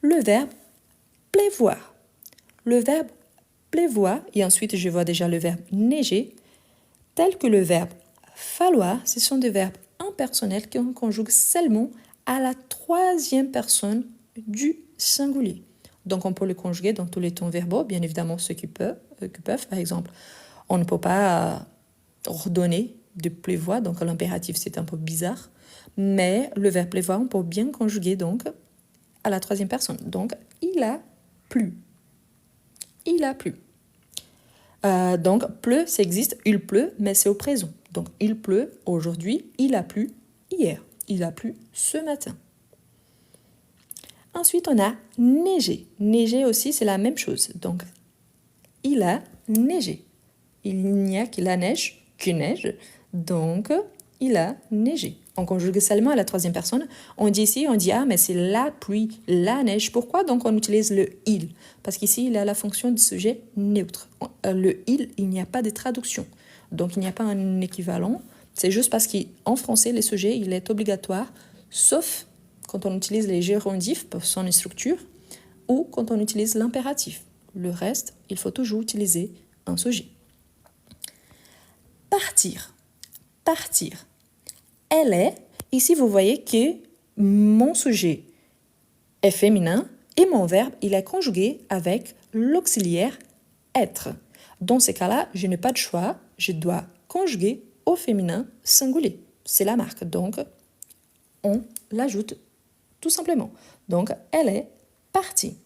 Speaker 1: Le verbe pleuvoir. Le verbe pleuvoir, et ensuite je vois déjà le verbe neiger, tel que le verbe falloir, ce sont des verbes impersonnels qu'on conjugue seulement à la troisième personne du singulier. Donc on peut le conjuguer dans tous les temps verbaux, bien évidemment ceux qui peuvent, par exemple. On ne peut pas ordonner de pleuvoir, donc l'impératif c'est un peu bizarre, mais le verbe pleuvoir on peut bien conjuguer donc à la troisième personne. Donc il a plu. Il a plu. Donc pleut, ça existe, il pleut, mais c'est au présent. Donc il pleut aujourd'hui, il a plu hier, il a plu ce matin. Ensuite, on a neigé. Neiger aussi, c'est la même chose. Donc il a neigé. Il n'y a que la neige qui neige, donc il a neigé. On conjugue seulement à la troisième personne. On dit ici, on dit ah mais c'est la pluie, la neige. Pourquoi donc on utilise le il? Parce qu'ici il a la fonction du sujet neutre. Le il n'y a pas de traduction, donc il n'y a pas un équivalent. C'est juste parce qu'en français le sujet il est obligatoire, sauf quand on utilise les gérondifs pour son structure ou quand on utilise l'impératif. Le reste, il faut toujours utiliser un sujet. Partir. Partir. Elle est, ici vous voyez que mon sujet est féminin et mon verbe, il est conjugué avec l'auxiliaire être. Dans ces cas-là, je n'ai pas de choix, je dois conjuguer au féminin singulier. C'est la marque, donc on l'ajoute tout simplement. Donc, elle est partie.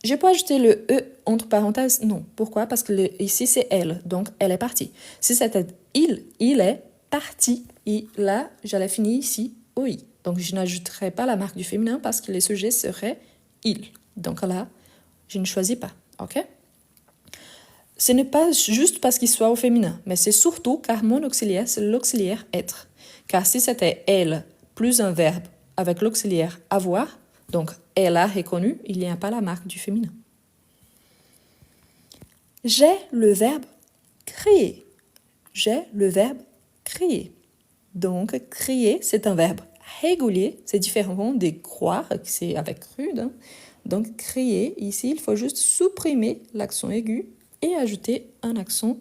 Speaker 1: Je peux ajouter le E entre parenthèses? Non. Pourquoi? Parce que ici, c'est elle. Donc, elle est partie. Si c'était il est parti. Et là, j'allais finir ici au I. Donc, je n'ajouterai pas la marque du féminin parce que le sujet serait il. Donc là, je ne choisis pas. OK? Ce n'est pas juste parce qu'il soit au féminin, mais c'est surtout car mon auxiliaire, c'est l'auxiliaire être. Car si c'était elle plus un verbe avec l'auxiliaire avoir, donc elle a reconnu, il n'y a pas la marque du féminin. J'ai le verbe crier. J'ai le verbe crier. Donc crier, c'est un verbe régulier, c'est différent de croire, c'est avec rude. Hein. Donc crier, ici, il faut juste supprimer l'accent aigu et ajouter un accent...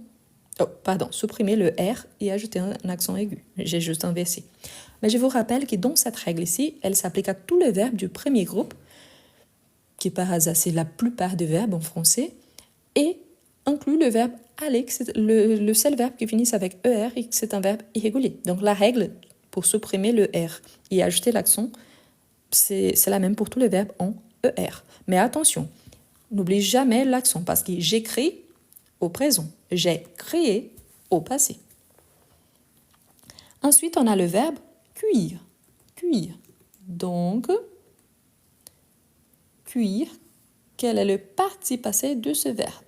Speaker 1: supprimer le R et ajouter un accent aigu. J'ai juste inversé. Mais je vous rappelle que dans cette règle ici, elle s'applique à tous les verbes du premier groupe, qui par hasard c'est la plupart des verbes en français, et inclut le verbe aller, c'est le seul verbe qui finit avec ER et que c'est un verbe irrégulier. Donc la règle pour supprimer le R et ajouter l'accent, c'est la même pour tous les verbes en ER. Mais attention, n'oublie jamais l'accent parce que j'écris au présent, j'ai créé au passé. Ensuite, on a le verbe cuire. Cuire. Donc, cuire, quel est le participe passé de ce verbe?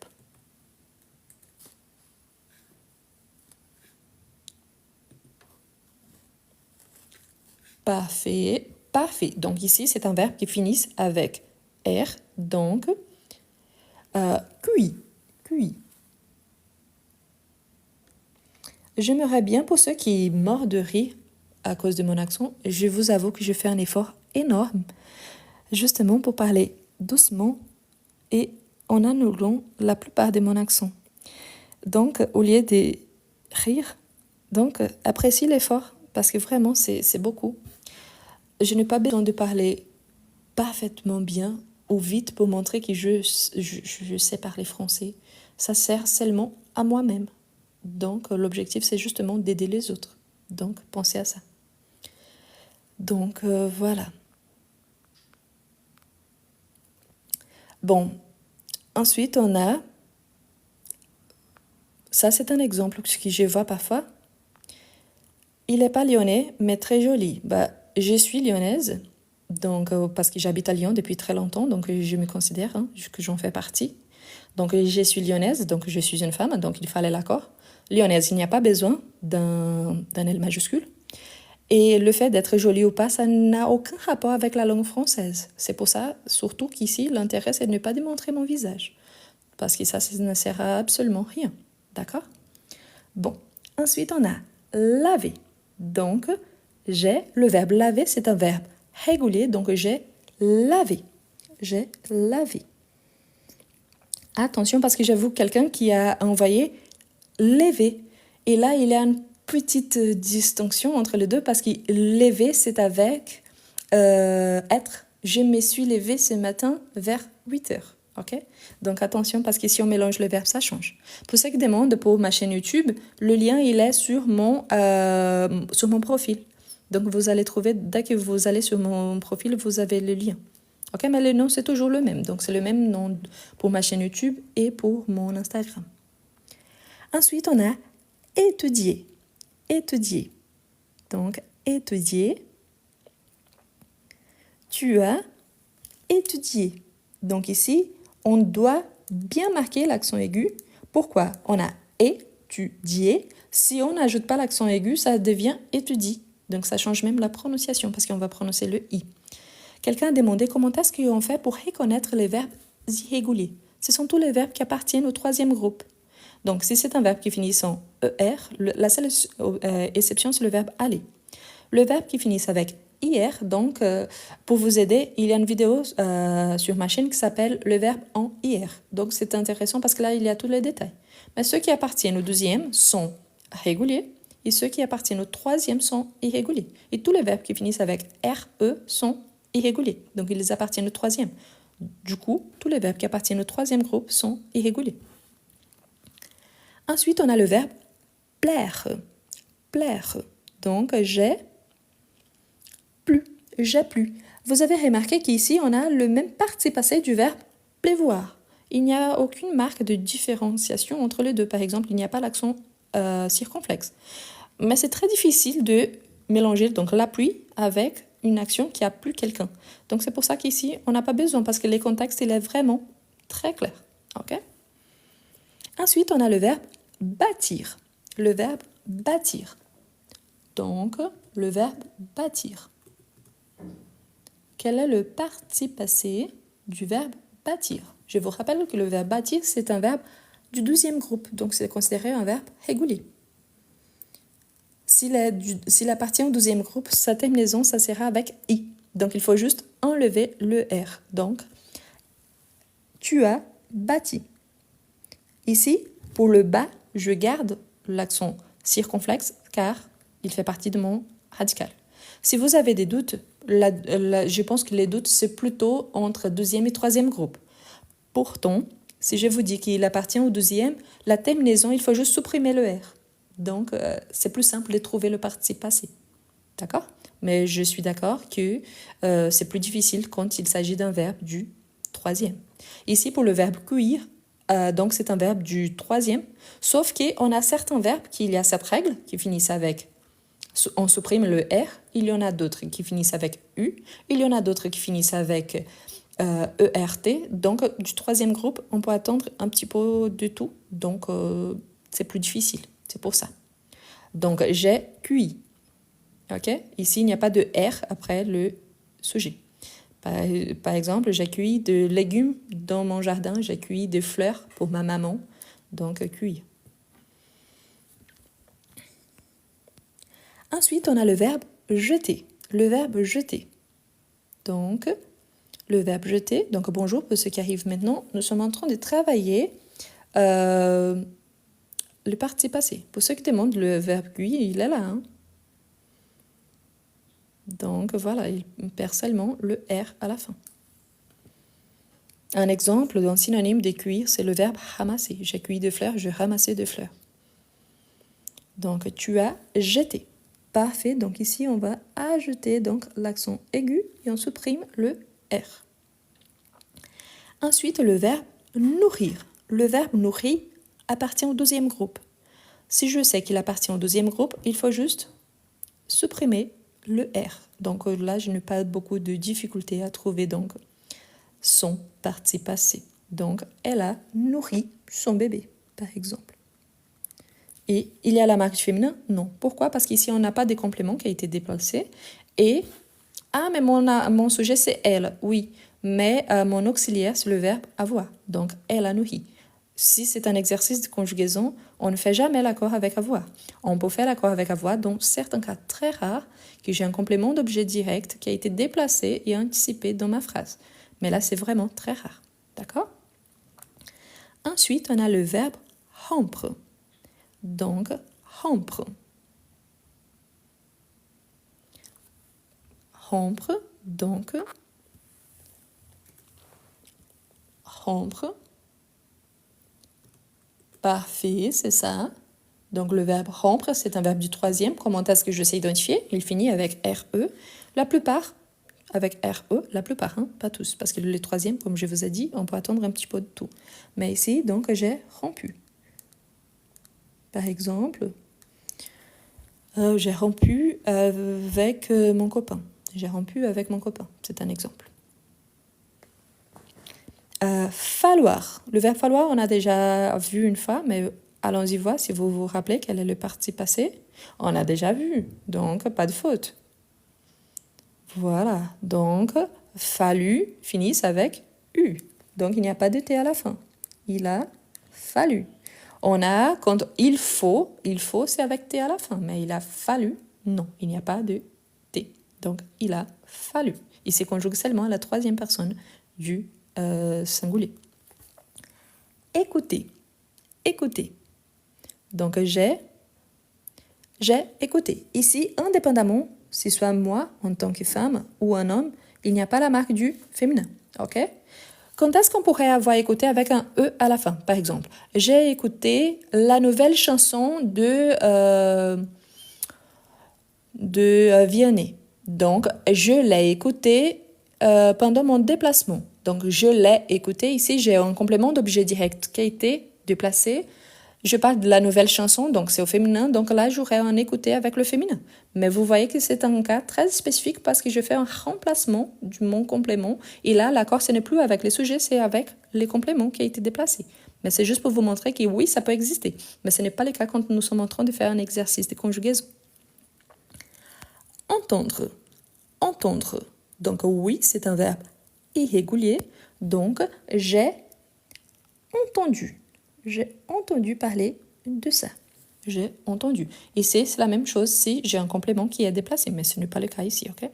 Speaker 1: Parfait, parfait. Donc ici, c'est un verbe qui finit avec R, donc cuit, cuit. J'aimerais bien pour ceux qui mordent de rire à cause de mon accent, je vous avoue que je fais un effort énorme, justement pour parler doucement et en annulant la plupart de mon accent. Donc, au lieu de rire, donc apprécie l'effort parce que vraiment, c'est beaucoup. Je n'ai pas besoin de parler parfaitement bien ou vite pour montrer que je sais parler français. Ça sert seulement à moi-même. Donc, l'objectif, c'est justement d'aider les autres. Donc, pensez à ça. Donc, voilà. Bon, ensuite, on a... Ça, c'est un exemple que je vois parfois. Il n'est pas lyonnais, mais très joli. Bah, je suis lyonnaise, donc, parce que j'habite à Lyon depuis très longtemps, donc je me considère que j'en fais partie. Donc, je suis lyonnaise, donc je suis une femme, donc il fallait l'accord. Lyonnaise, il n'y a pas besoin d'un L majuscule. Et le fait d'être jolie ou pas, ça n'a aucun rapport avec la langue française. C'est pour ça, surtout qu'ici, l'intérêt, c'est de ne pas démontrer mon visage. Parce que ça ne sert à absolument rien. D'accord? Bon. Ensuite, on a laver. Donc, j'ai le verbe laver, c'est un verbe régulier. Donc, j'ai lavé. J'ai lavé. Attention, parce que j'avoue quelqu'un qui a envoyé lever. Et là, il y a une petite distinction entre les deux parce que lever, c'est avec être. Je me suis levée ce matin vers 8 heures. Ok? Donc attention parce que si on mélange le verbe, ça change. Pour ceux qui demandent pour ma chaîne YouTube, le lien il est sur mon profil. Donc vous allez trouver, dès que vous allez sur mon profil, vous avez le lien. Ok? Mais le nom c'est toujours le même. Donc c'est le même nom pour ma chaîne YouTube et pour mon Instagram. Ensuite on a étudier. Étudier. Donc étudier. Tu as étudié. Donc ici, on doit bien marquer l'accent aigu. Pourquoi? On a étudié. Si on n'ajoute pas l'accent aigu, ça devient étudie. Donc ça change même la prononciation parce qu'on va prononcer le i. Quelqu'un a demandé comment est-ce qu'on fait pour reconnaître les verbes irréguliers. Ce sont tous les verbes qui appartiennent au troisième groupe. Donc si c'est un verbe qui finit en er, la seule exception c'est le verbe aller. Le verbe qui finit avec IR, donc pour vous aider, il y a une vidéo sur ma chaîne qui s'appelle le verbe en IR. Donc c'est intéressant parce que là, il y a tous les détails. Mais ceux qui appartiennent au deuxième sont réguliers et ceux qui appartiennent au troisième sont irréguliers. Et tous les verbes qui finissent avec RE sont irréguliers. Donc ils appartiennent au troisième. Du coup, tous les verbes qui appartiennent au troisième groupe sont irréguliers. Ensuite, on a le verbe plaire. Plaire. Donc j'ai plu. J'ai plu. Vous avez remarqué qu'ici, on a le même participe passé du verbe pleuvoir. Il n'y a aucune marque de différenciation entre les deux. Par exemple, il n'y a pas l'accent circonflexe. Mais c'est très difficile de mélanger donc l'appui avec une action qui a plu quelqu'un. Donc c'est pour ça qu'ici, on n'a pas besoin parce que les contextes, il est vraiment très clair. Ok? Ensuite, on a le verbe bâtir. Le verbe bâtir. Donc, le verbe bâtir. Quel est le participe passé du verbe bâtir? Je vous rappelle que le verbe bâtir, c'est un verbe du 12e groupe, donc c'est considéré un verbe régulier. S'il appartient au 12e groupe, sa terminaison, ça sera avec i. Donc il faut juste enlever le r. Donc, tu as bâti. Ici, pour le bas, je garde l'accent circonflexe car il fait partie de mon radical. Si vous avez des doutes, je pense que les doutes, c'est plutôt entre 2e et 3e groupe. Pourtant, si je vous dis qu'il appartient au 12e, la terminaison, il faut juste supprimer le R. Donc, c'est plus simple de trouver le participe passé. D'accord? Mais je suis d'accord que c'est plus difficile quand il s'agit d'un verbe du 3e. Ici, pour le verbe cuire, donc c'est un verbe du 3e, sauf qu'on a certains verbes qu'il y a cette règle qui finissent avec on supprime le R, il y en a d'autres qui finissent avec U, il y en a d'autres qui finissent avec ERT. Donc, du 3e groupe, on peut attendre un petit peu de tout. Donc, c'est plus difficile. C'est pour ça. Donc, j'ai cuit. OK? Ici, il n'y a pas de R après le sujet. Par exemple, j'ai cueilli de légumes dans mon jardin. J'ai cueilli des fleurs pour ma maman. Donc, cueillir. Ensuite, on a le verbe jeter. Le verbe jeter. Donc, le verbe jeter. Donc, bonjour pour ceux qui arrivent maintenant. Nous sommes en train de travailler le participe passé. Pour ceux qui demandent, le verbe cueillir, il est là. Hein? Donc, voilà, il perd seulement le R à la fin. Un exemple d'un synonyme de cueillir, c'est le verbe ramasser. J'ai cueilli des fleurs, je ramassais des fleurs. Donc, tu as jeté. Parfait. Donc, ici, on va ajouter donc l'accent aigu et on supprime le R. Ensuite, le verbe nourrir. Le verbe nourrir appartient au deuxième groupe. Si je sais qu'il appartient au deuxième groupe, il faut juste supprimer le R. Donc là, je n'ai pas beaucoup de difficultés à trouver donc son participe passé. Donc, elle a nourri son bébé, par exemple. Et il y a la marque du féminin? Non. Pourquoi? Parce qu'ici, on n'a pas de complément qui a été déplacé. Et, mais mon sujet, c'est elle, oui. Mais mon auxiliaire, c'est le verbe avoir. Donc, elle a nourri. Si c'est un exercice de conjugaison, on ne fait jamais l'accord avec avoir. On peut faire l'accord avec avoir dans certains cas très rares que j'ai un complément d'objet direct qui a été déplacé et anticipé dans ma phrase. Mais là, c'est vraiment très rare. D'accord? Ensuite, on a le verbe rompre. Donc, rompre. Rompre, donc, rompre. Parfait, c'est ça. Donc, le verbe rompre, c'est un verbe du troisième. Comment est-ce que je sais identifier? Il finit avec RE. La plupart, avec RE, la plupart, hein, pas tous. Parce que le troisième, comme je vous ai dit, on peut attendre un petit peu de tout. Mais ici, donc, j'ai rompu. Par exemple, j'ai rompu avec mon copain. J'ai rompu avec mon copain. C'est un exemple. Falloir. Le verbe falloir, on a déjà vu une fois, mais allons-y voir si vous vous rappelez quel est le participe passé. On a déjà vu, donc pas de faute. Voilà, donc fallu finissent avec U. Donc il n'y a pas de T à la fin. Il a fallu. On a, quand il faut c'est avec T à la fin, mais il a fallu, non, il n'y a pas de T. Donc il a fallu. Il se conjugue seulement à la troisième personne du singulier. Écoutez. Écoutez. Donc, j'ai écouté. Ici, indépendamment, si ce soit moi, en tant que femme, ou un homme, il n'y a pas la marque du féminin. OK? Quand est-ce qu'on pourrait avoir écouté avec un E à la fin, par exemple? J'ai écouté la nouvelle chanson de Vianney. Donc, je l'ai écouté pendant mon déplacement. Donc, je l'ai écouté. Ici, j'ai un complément d'objet direct qui a été déplacé. Je parle de la nouvelle chanson, donc c'est au féminin. Donc là, j'aurais un écouté avec le féminin. Mais vous voyez que c'est un cas très spécifique parce que je fais un remplacement de mon complément. Et là, l'accord, ce n'est plus avec les sujets, c'est avec les compléments qui a été déplacé. Mais c'est juste pour vous montrer que oui, ça peut exister. Mais ce n'est pas le cas quand nous sommes en train de faire un exercice de conjugaison. Entendre. Entendre. Donc oui, c'est un verbe irrégulier. Donc j'ai entendu. J'ai entendu parler de ça. J'ai entendu. Et c'est la même chose si j'ai un complément qui est déplacé. Mais ce n'est pas le cas ici, ok?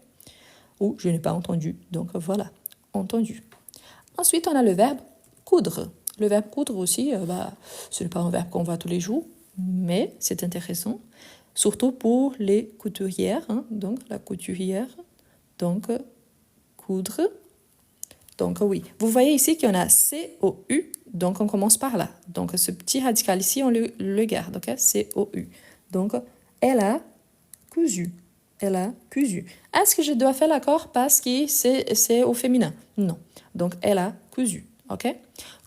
Speaker 1: Ou je n'ai pas entendu. Donc voilà, entendu. Ensuite, on a le verbe coudre. Le verbe coudre aussi, ce n'est pas un verbe qu'on voit tous les jours. Mais c'est intéressant. Surtout pour les couturières. Hein, donc la couturière. Donc coudre. Donc oui, vous voyez ici qu'il y en a C-O-U, donc on commence par là. Donc ce petit radical ici, on le garde, ok? C-O-U. Donc, elle a cousu. Elle a cousu. Est-ce que je dois faire l'accord parce que c'est au féminin? Non. Donc, elle a cousu, ok?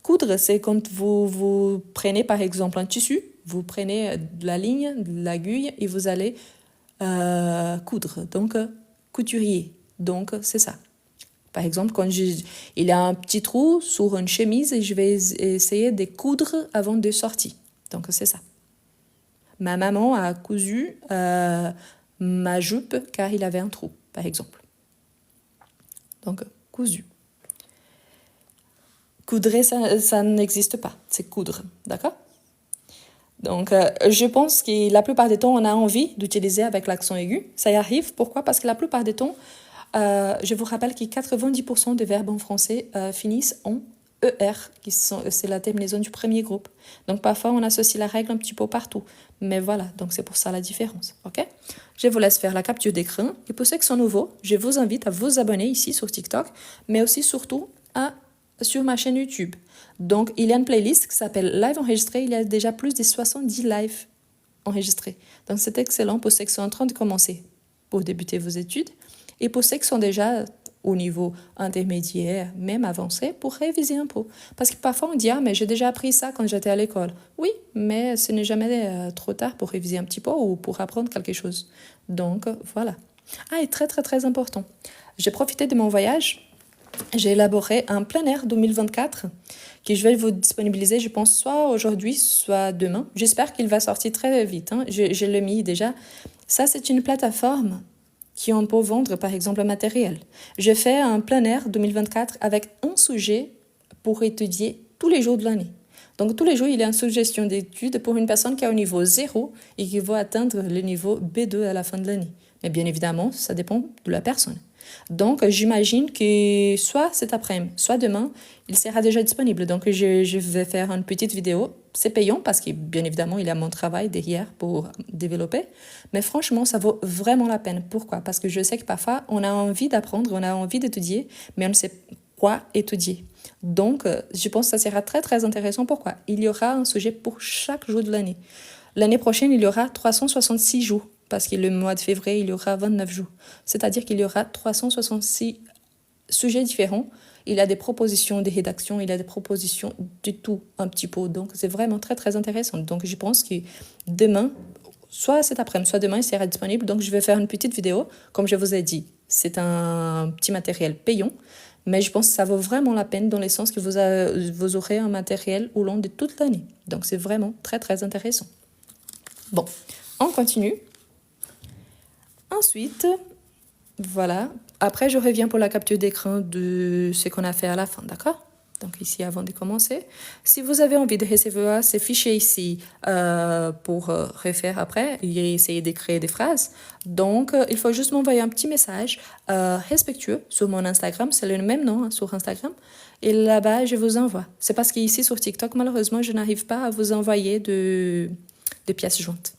Speaker 1: Coudre, c'est quand vous prenez par exemple un tissu, vous prenez de la ligne, de l'aiguille et vous allez coudre. Donc, couturier. Donc, c'est ça. Par exemple, quand il y a un petit trou sur une chemise et je vais essayer de coudre avant de sortir. Donc, c'est ça. Ma maman a cousu ma jupe car il avait un trou, par exemple. Donc, cousu. Coudre, ça n'existe pas. C'est coudre, d'accord? Donc, je pense que la plupart des temps, on a envie d'utiliser avec l'accent aigu. Ça y arrive. Pourquoi? Parce que la plupart des temps, je vous rappelle que 90% des verbes en français finissent en ER, c'est la terminaison du premier groupe. Donc parfois, on associe la règle un petit peu partout. Mais voilà, donc c'est pour ça la différence. Ok? Je vous laisse faire la capture d'écran. Et pour ceux qui sont nouveaux, je vous invite à vous abonner ici sur TikTok, mais aussi surtout à sur ma chaîne YouTube. Donc, il y a une playlist qui s'appelle Live enregistré. Il y a déjà plus de 70 lives enregistrés. Donc, c'est excellent pour ceux qui sont en train de commencer pour débuter vos études et pour ceux qui sont déjà au niveau intermédiaire, même avancé, pour réviser un peu. Parce que parfois, on dit « Ah, mais j'ai déjà appris ça quand j'étais à l'école. » Oui, mais ce n'est jamais trop tard pour réviser un petit peu ou pour apprendre quelque chose. Donc, voilà. Ah, et très, très, très important. J'ai profité de mon voyage. J'ai élaboré un plein air 2024 que je vais vous disponibiliser, je pense, soit aujourd'hui, soit demain. J'espère qu'il va sortir très vite. Je l'ai mis déjà. Ça, c'est une plateforme qui on peut vendre, par exemple, un matériel. J'ai fait un plein air 2024 avec un sujet pour étudier tous les jours de l'année. Donc, tous les jours, il y a une suggestion d'étude pour une personne qui est au niveau 0 et qui va atteindre le niveau B2 à la fin de l'année. Mais bien évidemment, ça dépend de la personne. Donc, j'imagine que soit cet après-midi, soit demain, il sera déjà disponible. Donc, je vais faire une petite vidéo. C'est payant parce que, bien évidemment, il y a mon travail derrière pour développer. Mais franchement, ça vaut vraiment la peine. Pourquoi? Parce que je sais que parfois, on a envie d'apprendre, on a envie d'étudier, mais on ne sait quoi étudier. Donc, je pense que ça sera très, très intéressant. Pourquoi? Il y aura un sujet pour chaque jour de l'année. L'année prochaine, il y aura 366 jours. Parce que le mois de février, il y aura 29 jours. C'est-à-dire qu'il y aura 366 sujets différents. Il y a des propositions de rédaction, il y a des propositions de tout un petit peu. Donc, c'est vraiment très, très intéressant. Donc, je pense que demain, soit cet après-midi, soit demain, il sera disponible. Donc, je vais faire une petite vidéo. Comme je vous ai dit, c'est un petit matériel payant. Mais je pense que ça vaut vraiment la peine dans le sens que vous aurez un matériel au long de toute l'année. Donc, c'est vraiment très, très intéressant. Bon, on continue. Ensuite, voilà. Après, je reviens pour la capture d'écran de ce qu'on a fait à la fin, d'accord? Donc ici, avant de commencer, si vous avez envie de recevoir ces fichiers ici pour refaire après et essayer de créer des phrases, donc il faut juste m'envoyer un petit message respectueux sur mon Instagram, c'est le même nom sur Instagram, et là-bas, je vous envoie. C'est parce qu'ici, sur TikTok, malheureusement, je n'arrive pas à vous envoyer de pièces jointes.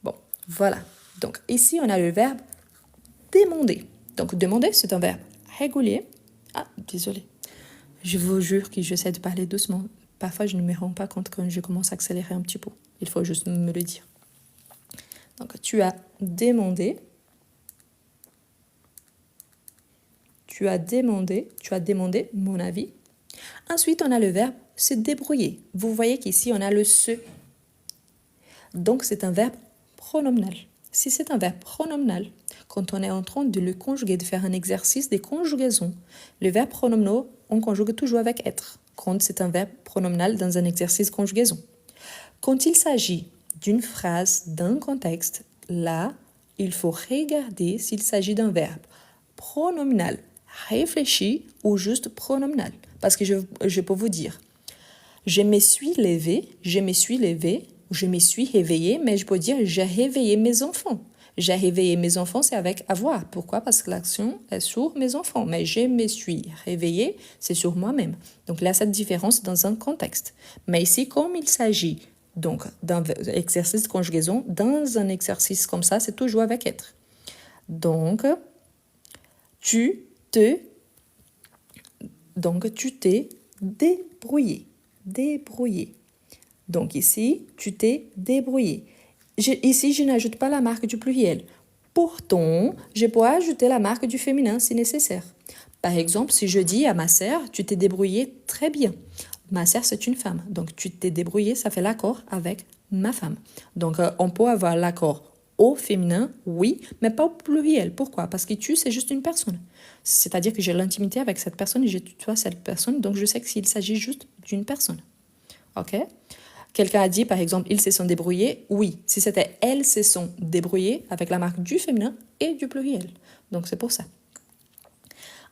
Speaker 1: Bon, voilà. Donc, ici, on a le verbe demander. Donc, demander, c'est un verbe régulier. Ah, désolé. Je vous jure que j'essaie de parler doucement. Parfois, je ne me rends pas compte quand je commence à accélérer un petit peu. Il faut juste me le dire. Donc, tu as demandé. Tu as demandé mon avis. Ensuite, on a le verbe se débrouiller. Vous voyez qu'ici, on a le se. Donc, c'est un verbe pronominal. Si c'est un verbe pronominal, quand on est en train de le conjuguer, de faire un exercice de conjugaison, le verbe pronominal, on conjugue toujours avec être, quand c'est un verbe pronominal dans un exercice de conjugaison. Quand il s'agit d'une phrase, d'un contexte, là, il faut regarder s'il s'agit d'un verbe pronominal réfléchi ou juste pronominal. Parce que je peux vous dire, je me suis levé, je me suis réveillé, mais je peux dire j'ai réveillé mes enfants. J'ai réveillé mes enfants, c'est avec avoir. Pourquoi? Parce que l'action est sur mes enfants. Mais je me suis réveillé, c'est sur moi-même. Donc là, cette différence dans un contexte. Mais ici, comme il s'agit donc d'un exercice de conjugaison, dans un exercice comme ça, c'est toujours avec être. Donc, tu t'es débrouillé. Débrouillé. Donc ici, tu t'es débrouillé. Ici, je n'ajoute pas la marque du pluriel. Pourtant, je peux ajouter la marque du féminin si nécessaire. Par exemple, si je dis à ma sœur, tu t'es débrouillé très bien. Ma sœur, c'est une femme. Donc, tu t'es débrouillé, ça fait l'accord avec ma femme. Donc, on peut avoir l'accord au féminin, oui, mais pas au pluriel. Pourquoi? Parce que tu, c'est juste une personne. C'est-à-dire que j'ai l'intimité avec cette personne et je tutoie cette personne. Donc, je sais que s'il s'agit juste d'une personne. OK? Quelqu'un a dit, par exemple, ils se sont débrouillés. Oui, si c'était elles se sont débrouillées avec la marque du féminin et du pluriel. Donc, c'est pour ça.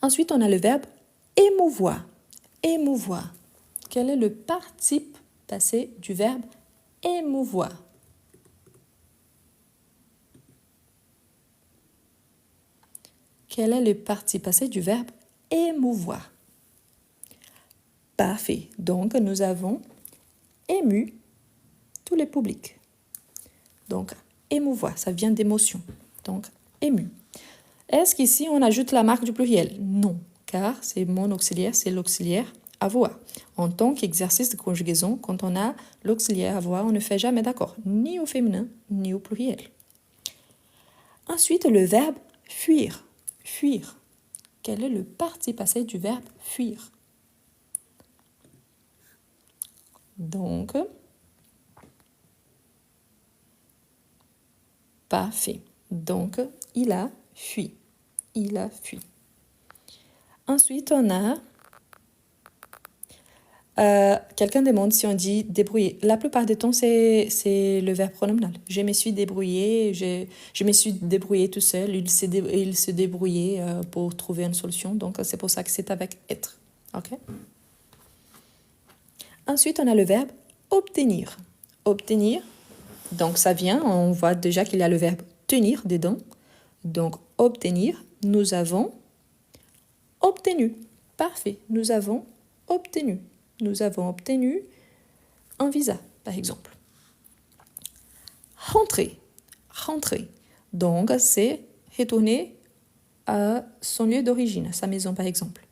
Speaker 1: Ensuite, on a le verbe émouvoir. Émouvoir. Quel est le participe passé du verbe émouvoir? Quel est le participe passé du verbe émouvoir? Parfait. Donc, nous avons ému tous les publics. Donc, émouvoir, ça vient d'émotion. Donc, ému. Est-ce qu'ici, on ajoute la marque du pluriel? Non, car c'est mon auxiliaire, c'est l'auxiliaire avoir. En tant qu'exercice de conjugaison, quand on a l'auxiliaire avoir, on ne fait jamais d'accord, ni au féminin, ni au pluriel. Ensuite, le verbe fuir. Fuir. Quel est le participe passé du verbe fuir? Donc, parfait. Donc, il a fui. Il a fui. Ensuite, on a... quelqu'un demande si on dit débrouiller. La plupart du temps, c'est le verbe pronominal. Je me suis débrouillé, je me suis débrouillé tout seul. Il se débrouillait pour trouver une solution. Donc, c'est pour ça que c'est avec être. OK? Ensuite, on a le verbe obtenir. Obtenir, donc ça vient, on voit déjà qu'il y a le verbe tenir dedans. Donc, obtenir, nous avons obtenu. Parfait, nous avons obtenu. Nous avons obtenu un visa, par exemple. Rentrer. Rentrer. Donc, c'est retourner à son lieu d'origine, à sa maison, par exemple.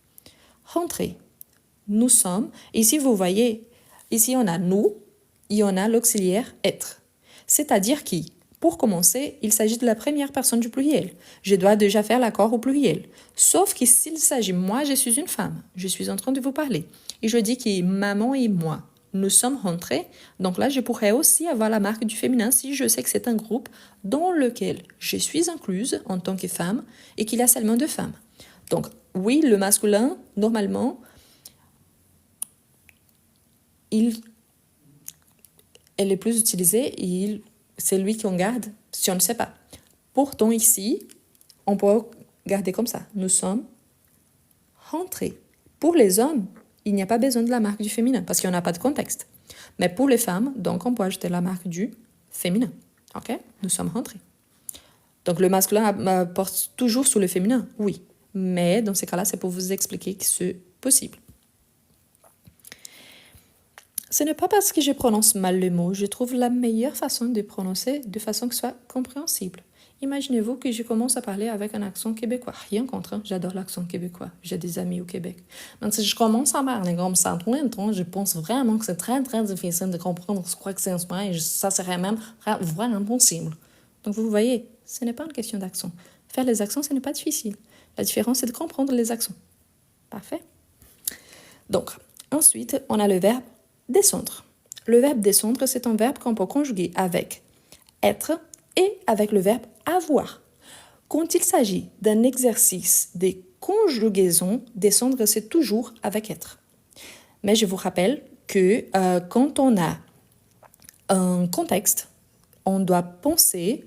Speaker 1: Rentrer. Nous sommes. Ici, vous voyez, ici, on a nous et on a l'auxiliaire être. C'est-à-dire qui? Pour commencer, il s'agit de la première personne du pluriel. Je dois déjà faire l'accord au pluriel. Sauf que s'il s'agit, moi, je suis une femme. Je suis en train de vous parler. Et je dis que maman et moi, nous sommes rentrés. Donc là, je pourrais aussi avoir la marque du féminin si je sais que c'est un groupe dans lequel je suis incluse en tant que femme et qu'il y a seulement deux femmes. Donc, oui, le masculin, normalement, elle est plus utilisée et c'est lui qu'on garde si on ne sait pas. Pourtant, ici, on peut garder comme ça. Nous sommes rentrés. Pour les hommes, il n'y a pas besoin de la marque du féminin parce qu'il n'y en a pas de contexte. Mais pour les femmes, donc, on peut ajouter la marque du féminin. OK? Nous sommes rentrés. Donc, le masculin porte toujours sur le féminin, oui. Mais dans ces cas-là, c'est pour vous expliquer que c'est possible. Ce n'est pas parce que je prononce mal le mot, je trouve la meilleure façon de prononcer de façon que ce soit compréhensible. Imaginez-vous que je commence à parler avec un accent québécois. Rien contre, hein? J'adore l'accent québécois. J'ai des amis au Québec. Mais si je commence à parler comme ça tout le temps, je pense vraiment que c'est très, très difficile de comprendre quoi que c'est en ce moment et ça serait même vraiment impossible. Donc vous voyez, ce n'est pas une question d'accent. Faire les accents, ce n'est pas difficile. La différence, c'est de comprendre les accents. Parfait? Donc, ensuite, on a le verbe descendre. Le verbe descendre, c'est un verbe qu'on peut conjuguer avec être et avec le verbe avoir. Quand il s'agit d'un exercice de conjugaison, descendre, c'est toujours avec être. Mais je vous rappelle que quand on a un contexte, on doit penser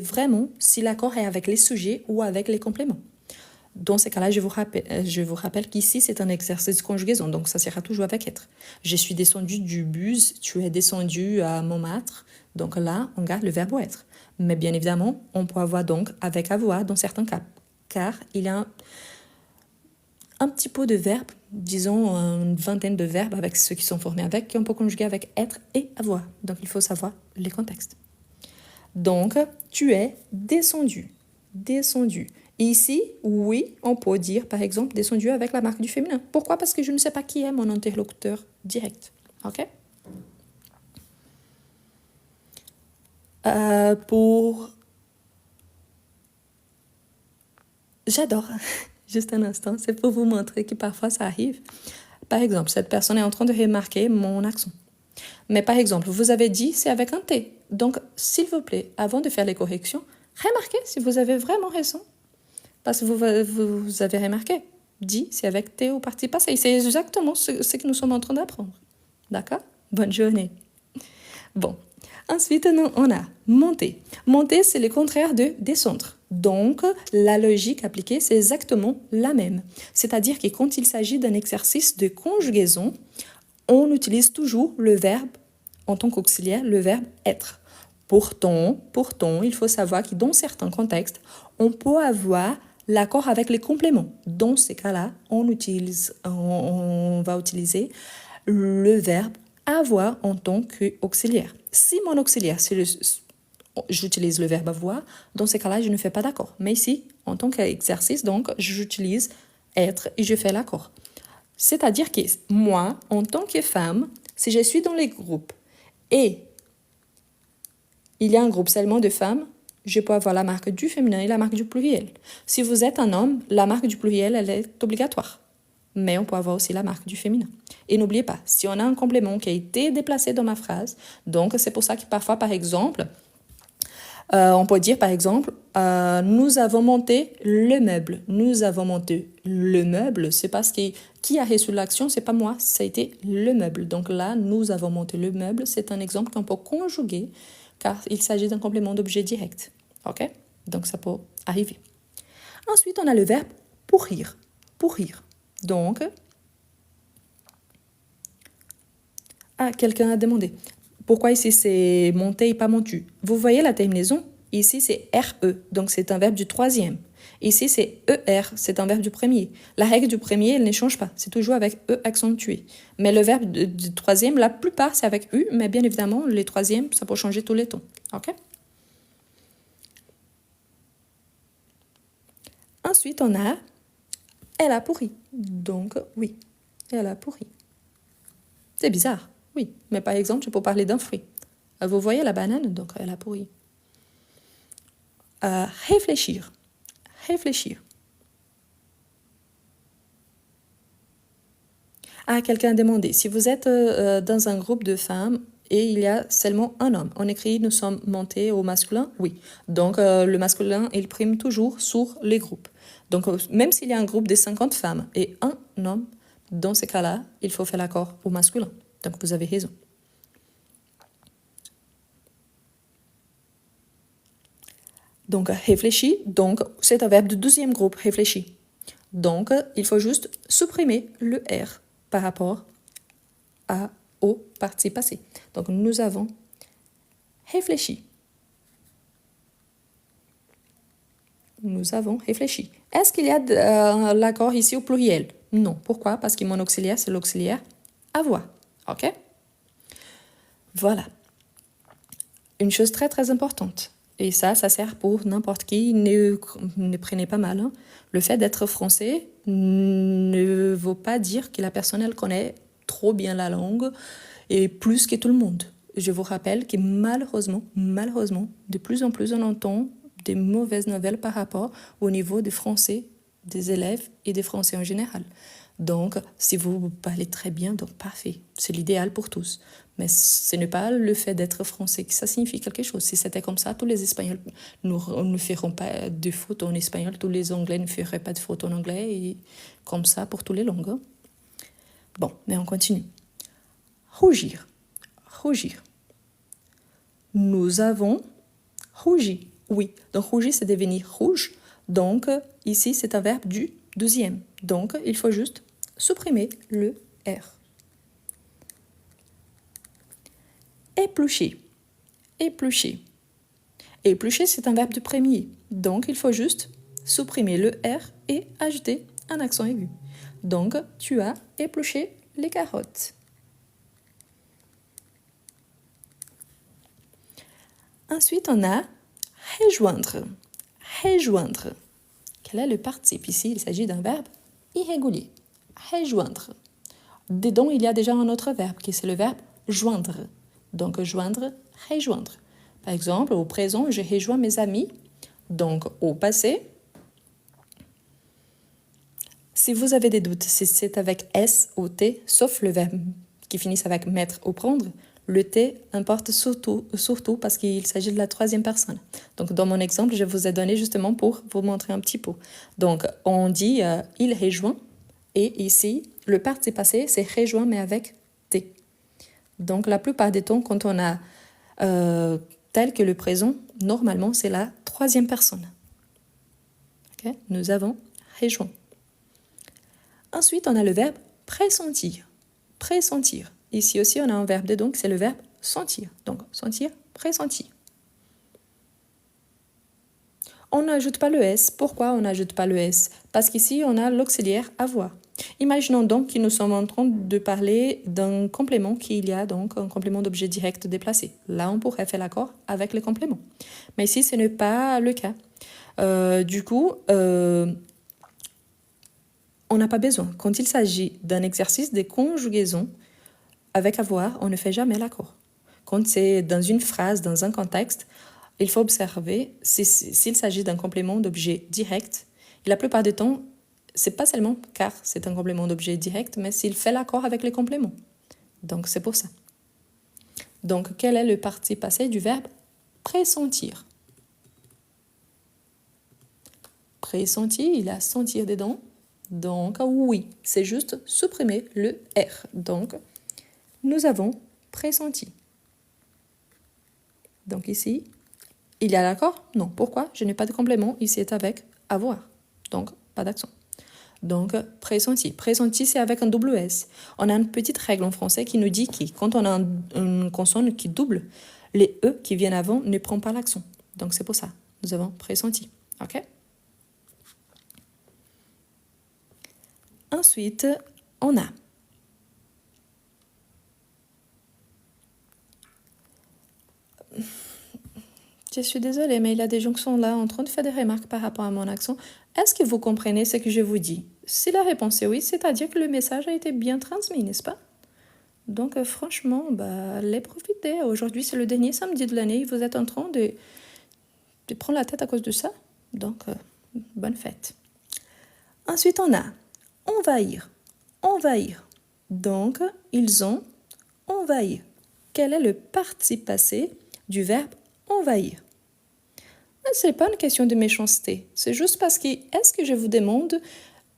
Speaker 1: vraiment si l'accord est avec les sujets ou avec les compléments. Dans ces cas-là, je vous rappelle qu'ici, c'est un exercice de conjugaison, donc ça sera toujours avec être. Je suis descendu du bus, tu es descendu à Montmartre, donc là, on garde le verbe être. Mais bien évidemment, on peut avoir donc avec avoir dans certains cas, car il y a un petit peu de verbes, disons une vingtaine de verbes avec ceux qui sont formés avec, qu'on peut conjuguer avec être et avoir. Donc il faut savoir les contextes. Donc, tu es descendu, descendu. Ici, oui, on peut dire, par exemple, descendu avec la marque du féminin. Pourquoi? Parce que je ne sais pas qui est mon interlocuteur direct. OK? J'adore. Juste un instant, c'est pour vous montrer que parfois ça arrive. Par exemple, cette personne est en train de remarquer mon accent. Mais par exemple, vous avez dit c'est avec un T. Donc, s'il vous plaît, avant de faire les corrections, remarquez si vous avez vraiment raison. Parce que vous avez remarqué, dit, c'est avec T au participe passé. C'est exactement ce que nous sommes en train d'apprendre. D'accord? Bonne journée. Bon. Ensuite, on a monter. Monter, c'est le contraire de descendre. Donc, la logique appliquée, c'est exactement la même. C'est-à-dire que quand il s'agit d'un exercice de conjugaison, on utilise toujours le verbe, en tant qu'auxiliaire, le verbe être. Pourtant, il faut savoir que dans certains contextes, on peut avoir l'accord avec les compléments. Dans ces cas-là, on va utiliser le verbe avoir en tant qu'auxiliaire. Si mon auxiliaire, j'utilise le verbe avoir, dans ces cas-là, je ne fais pas d'accord. Mais ici, en tant qu'exercice, donc, j'utilise être et je fais l'accord. C'est-à-dire que moi, en tant que femme, si je suis dans les groupes et il y a un groupe seulement de femmes, je peux avoir la marque du féminin et la marque du pluriel. Si vous êtes un homme, la marque du pluriel, elle est obligatoire. Mais on peut avoir aussi la marque du féminin. Et n'oubliez pas, si on a un complément qui a été déplacé dans ma phrase, donc c'est pour ça que parfois, par exemple, on peut dire par exemple, nous avons monté le meuble. Nous avons monté le meuble, c'est parce que qui a reçu l'action, c'est pas moi, ça a été le meuble. Donc là, nous avons monté le meuble, c'est un exemple qu'on peut conjuguer car il s'agit d'un complément d'objet direct. Ok? Donc ça peut arriver. Ensuite, on a le verbe pourrir. Pourrir. Donc, quelqu'un a demandé. Pourquoi ici c'est monter et pas montu? Vous voyez la terminaison? Ici c'est RE, donc c'est un verbe du troisième. Ici c'est ER, c'est un verbe du premier. La règle du premier, elle ne change pas, c'est toujours avec E accentué. Mais le verbe du troisième, la plupart c'est avec U, mais bien évidemment, les troisièmes, ça peut changer tous les temps. Ok? Ensuite, on a elle a pourri. Donc, oui, elle a pourri. C'est bizarre, oui. Mais par exemple, je peux parler d'un fruit. Vous voyez la banane, donc elle a pourri. Réfléchir. Réfléchir. Quelqu'un a demandé, si vous êtes dans un groupe de femmes et il y a seulement un homme, on écrit nous sommes montés au masculin, oui. Donc le masculin, il prime toujours sur les groupes. Donc même s'il y a un groupe de 50 femmes et un homme, dans ces cas-là, il faut faire l'accord au masculin. Donc vous avez raison. Donc réfléchir, donc c'est un verbe du deuxième groupe, réfléchir. Donc il faut juste supprimer le R par rapport au participe passé. Donc nous avons réfléchi. Nous avons réfléchi. Est-ce qu'il y a l'accord ici au pluriel? Non. Pourquoi? Parce que mon auxiliaire, c'est l'auxiliaire avoir. OK? Voilà. Une chose très très importante. Et ça sert pour n'importe qui. Ne prenez pas mal. Hein. Le fait d'être français ne veut pas dire que la personne, elle connaît trop bien la langue et plus que tout le monde. Je vous rappelle que malheureusement, de plus en plus on entend des mauvaises nouvelles par rapport au niveau du français des élèves et des Français en général. Donc, si vous parlez très bien, donc parfait, c'est l'idéal pour tous. Mais ce n'est pas le fait d'être français que ça signifie quelque chose. Si c'était comme ça, tous les Espagnols ne feront pas de fautes en espagnol, tous les Anglais ne feraient pas de fautes en anglais, et comme ça pour toutes les langues. Hein. Bon, mais on continue. Rougir. Rougir. Nous avons rougi. Oui, donc rougir, c'est devenir rouge. Donc, ici, c'est un verbe du deuxième. Donc, il faut juste supprimer le R. Éplucher. Éplucher. Éplucher, c'est un verbe du premier. Donc, il faut juste supprimer le R et ajouter un accent aigu. Donc, tu as épluché les carottes. Ensuite, on a rejoindre. Rejoindre. Quel est le participe ici? Il s'agit d'un verbe irrégulier. Rejoindre. Dedans, il y a déjà un autre verbe qui c'est le verbe joindre. Donc, joindre, rejoindre. Par exemple, au présent, je rejoins mes amis. Donc, au passé, si vous avez des doutes, si c'est avec S ou T, sauf le verbe qui finit avec mettre ou prendre, le T importe surtout parce qu'il s'agit de la troisième personne. Donc, dans mon exemple, je vous ai donné justement pour vous montrer un petit peu. Donc, on dit il rejoint et ici, le participe passé, c'est rejoint mais avec T. Donc, la plupart des temps, quand on a tel que le présent, normalement, c'est la troisième personne. Okay? Nous avons rejoint. Ensuite, on a le verbe pressentir. Pressentir. Ici aussi, on a un verbe de donc, c'est le verbe sentir. Donc, sentir, pressentir. On n'ajoute pas le S. Pourquoi on n'ajoute pas le S? Parce qu'ici, on a l'auxiliaire avoir. Imaginons donc que nous sommes en train de parler d'un complément qu'il y a donc un complément d'objet direct déplacé. Là, on pourrait faire l'accord avec le complément. Mais ici, ce n'est pas le cas. Du coup, on n'a pas besoin. Quand il s'agit d'un exercice de conjugaison avec avoir, on ne fait jamais l'accord. Quand c'est dans une phrase, dans un contexte, il faut observer s'il s'agit d'un complément d'objet direct. Et la plupart du temps, c'est pas seulement car c'est un complément d'objet direct, mais s'il fait l'accord avec les compléments. Donc, c'est pour ça. Donc, quel est le participe passé du verbe pressentir? Pressentir, il a sentir dedans. Donc, oui, c'est juste supprimer le R. Donc, nous avons pressenti. Donc ici, il y a l'accord? Non. Pourquoi? Je n'ai pas de complément. Ici est avec avoir. Donc, pas d'accent. Donc, pressenti. Pressenti, c'est avec un double S. On a une petite règle en français qui nous dit que quand on a une consonne qui double, les E qui viennent avant ne prennent pas l'accent. Donc, c'est pour ça. Nous avons pressenti. OK? Ensuite, on a je suis désolée, mais il y a des gens qui sont là en train de faire des remarques par rapport à mon accent. Est-ce que vous comprenez ce que je vous dis? Si la réponse est oui, c'est-à-dire que le message a été bien transmis, n'est-ce pas? Donc franchement, allez profiter. Aujourd'hui, c'est le dernier samedi de l'année. Vous êtes en train de prendre la tête à cause de ça. Donc, bonne fête. Ensuite, on a envahir. Envahir. Donc, ils ont envahi. Quel est le participe passé du verbe envahir? Ce n'est pas une question de méchanceté. C'est juste parce que, est-ce que je vous demande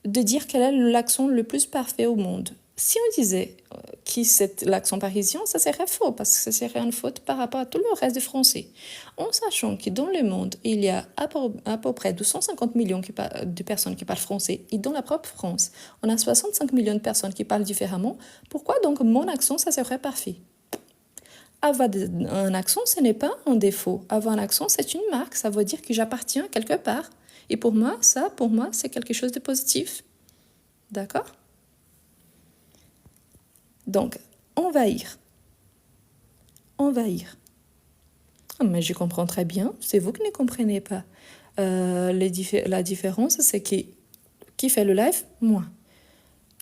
Speaker 1: de dire quel est l'accent le plus parfait au monde? Si on disait que c'est l'accent parisien, ça serait faux, parce que ça serait une faute par rapport à tout le reste du français. En sachant que dans le monde, il y a à peu près 250 millions de personnes qui parlent français, et dans la propre France, on a 65 millions de personnes qui parlent différemment, pourquoi donc mon accent, ça serait parfait? Avoir un accent, ce n'est pas un défaut. Avoir un accent, c'est une marque. Ça veut dire que j'appartiens quelque part. Et pour moi, c'est quelque chose de positif. D'accord? Donc, envahir. Envahir. Mais je comprends très bien. C'est vous qui ne comprenez pas. La différence, c'est qui fait le live? Moi.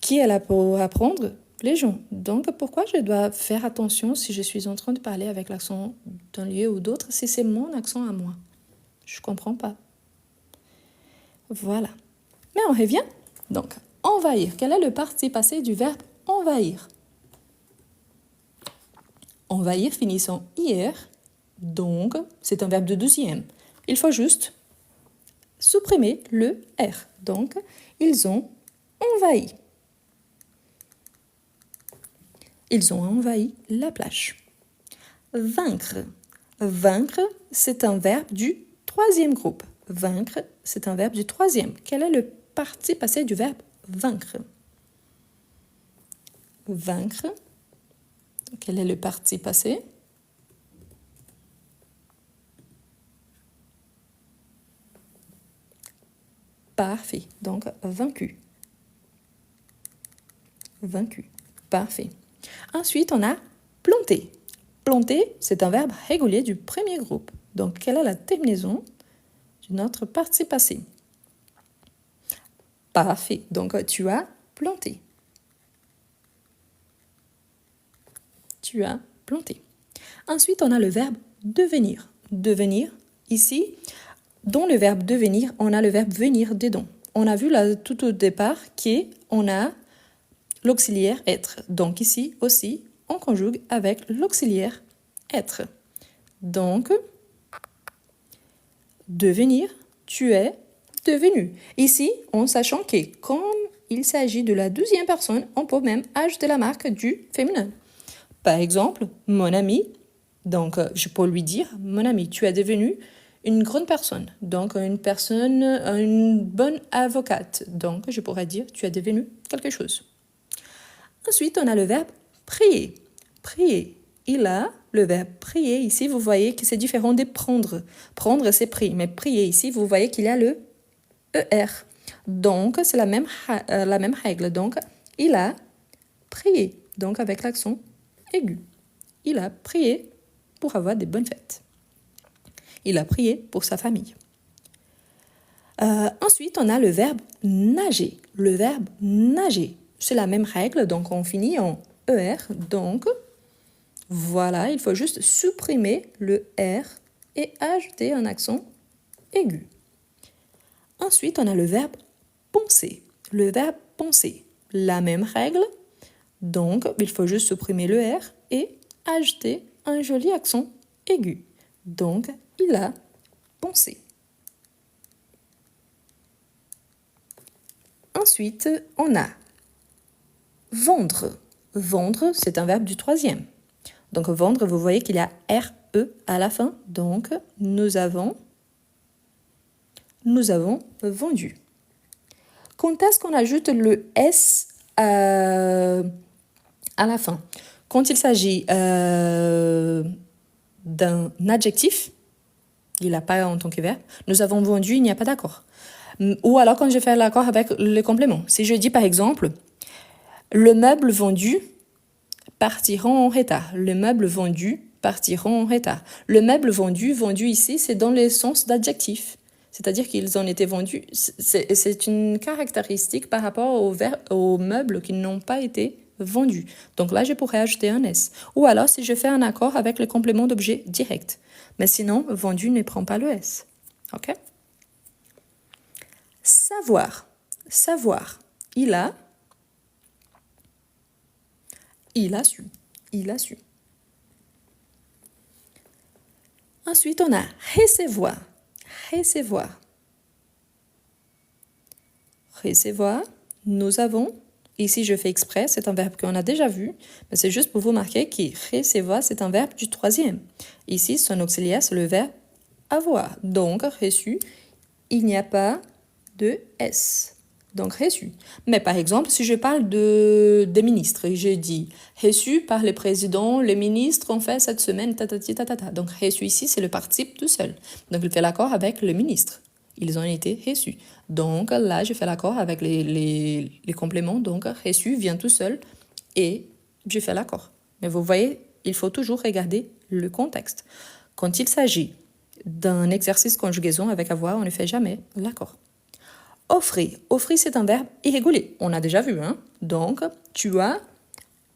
Speaker 1: Qui est là pour apprendre? Les gens. Donc, pourquoi je dois faire attention si je suis en train de parler avec l'accent d'un lieu ou d'autre, si c'est mon accent à moi? Je comprends pas. Voilà. Mais on revient. Donc, envahir. Quel est le participe passé du verbe envahir? Envahir finit en IR. Donc, c'est un verbe de deuxième. Il faut juste supprimer le R. Donc, ils ont envahi. Ils ont envahi la plage. Vaincre. Vaincre, c'est un verbe du troisième groupe. Vaincre, c'est un verbe du troisième. Quel est le participe passé du verbe vaincre? Vaincre. Quel est le participe passé? Parfait. Donc, vaincu. Vaincu. Parfait. Ensuite, on a planter. Planter, c'est un verbe régulier du premier groupe. Donc, quelle est la terminaison de notre participe passé? Parfait. Donc, tu as planté. Tu as planté. Ensuite, on a le verbe devenir. Devenir, ici, dans le verbe devenir, on a le verbe venir dedans. On a vu là tout au départ qu'on a l'auxiliaire être. Donc ici aussi, on conjugue avec l'auxiliaire être. Donc, devenir, tu es devenu. Ici, en sachant que comme il s'agit de la deuxième personne, on peut même ajouter la marque du féminin. Par exemple, mon ami, donc je peux lui dire, mon ami, tu es devenu une grande personne. Donc une bonne avocate. Donc je pourrais dire, tu es devenu quelque chose. Ensuite, on a le verbe prier. Prier. Il a le verbe prier. Ici, vous voyez que c'est différent de prendre. Prendre, c'est prier. Mais prier, ici, vous voyez qu'il y a le ER. Donc, c'est la même règle. Donc, il a prié. Donc, avec l'accent aigu. Il a prié pour avoir des bonnes fêtes. Il a prié pour sa famille. Ensuite, on a le verbe nager. Le verbe nager, c'est la même règle, donc on finit en ER. Donc, voilà, il faut juste supprimer le R et ajouter un accent aigu. Ensuite, on a le verbe penser. Le verbe penser, la même règle. Donc, il faut juste supprimer le R et ajouter un joli accent aigu. Donc, il a pensé. Ensuite, on a vendre. Vendre, c'est un verbe du troisième. Donc, vendre, vous voyez qu'il y a RE à la fin. Donc, nous avons vendu. Quand est-ce qu'on ajoute le S à la fin? Quand il s'agit d'un adjectif, il n'a pas en tant que verbe. Nous avons vendu, il n'y a pas d'accord. Ou alors quand je fais l'accord avec le complément. Si je dis par exemple, le meuble vendu partiront en retard. Le meuble vendu partiront en retard. Le meuble vendu ici, c'est dans le sens d'adjectif. C'est-à-dire qu'ils ont été vendus. C'est une caractéristique par rapport aux meubles qui n'ont pas été vendus. Donc là, je pourrais ajouter un S. Ou alors, si je fais un accord avec le complément d'objet direct. Mais sinon, vendu ne prend pas le S. OK? Savoir. Savoir. Il a su. Il a su. Ensuite, on a recevoir. Recevoir. Recevoir. Nous avons. Ici, je fais exprès. C'est un verbe qu'on a déjà vu. Mais c'est juste pour vous marquer que recevoir, c'est un verbe du troisième. Ici, son auxiliaire, c'est le verbe avoir. Donc, reçu, il n'y a pas de S. Donc, reçu. Mais par exemple, si je parle des ministres, je dis reçu par le président, les ministres ont fait cette semaine, tatata. Donc, reçu ici, c'est le participe tout seul. Donc, il fait l'accord avec le ministre. Ils ont été reçus. Donc, là, je fais l'accord avec les compléments. Donc, reçu vient tout seul et je fais l'accord. Mais vous voyez, il faut toujours regarder le contexte. Quand il s'agit d'un exercice conjugaison avec avoir, on ne fait jamais l'accord. Offrir. Offrir, c'est un verbe irrégulier. On a déjà vu, hein? Donc, tu as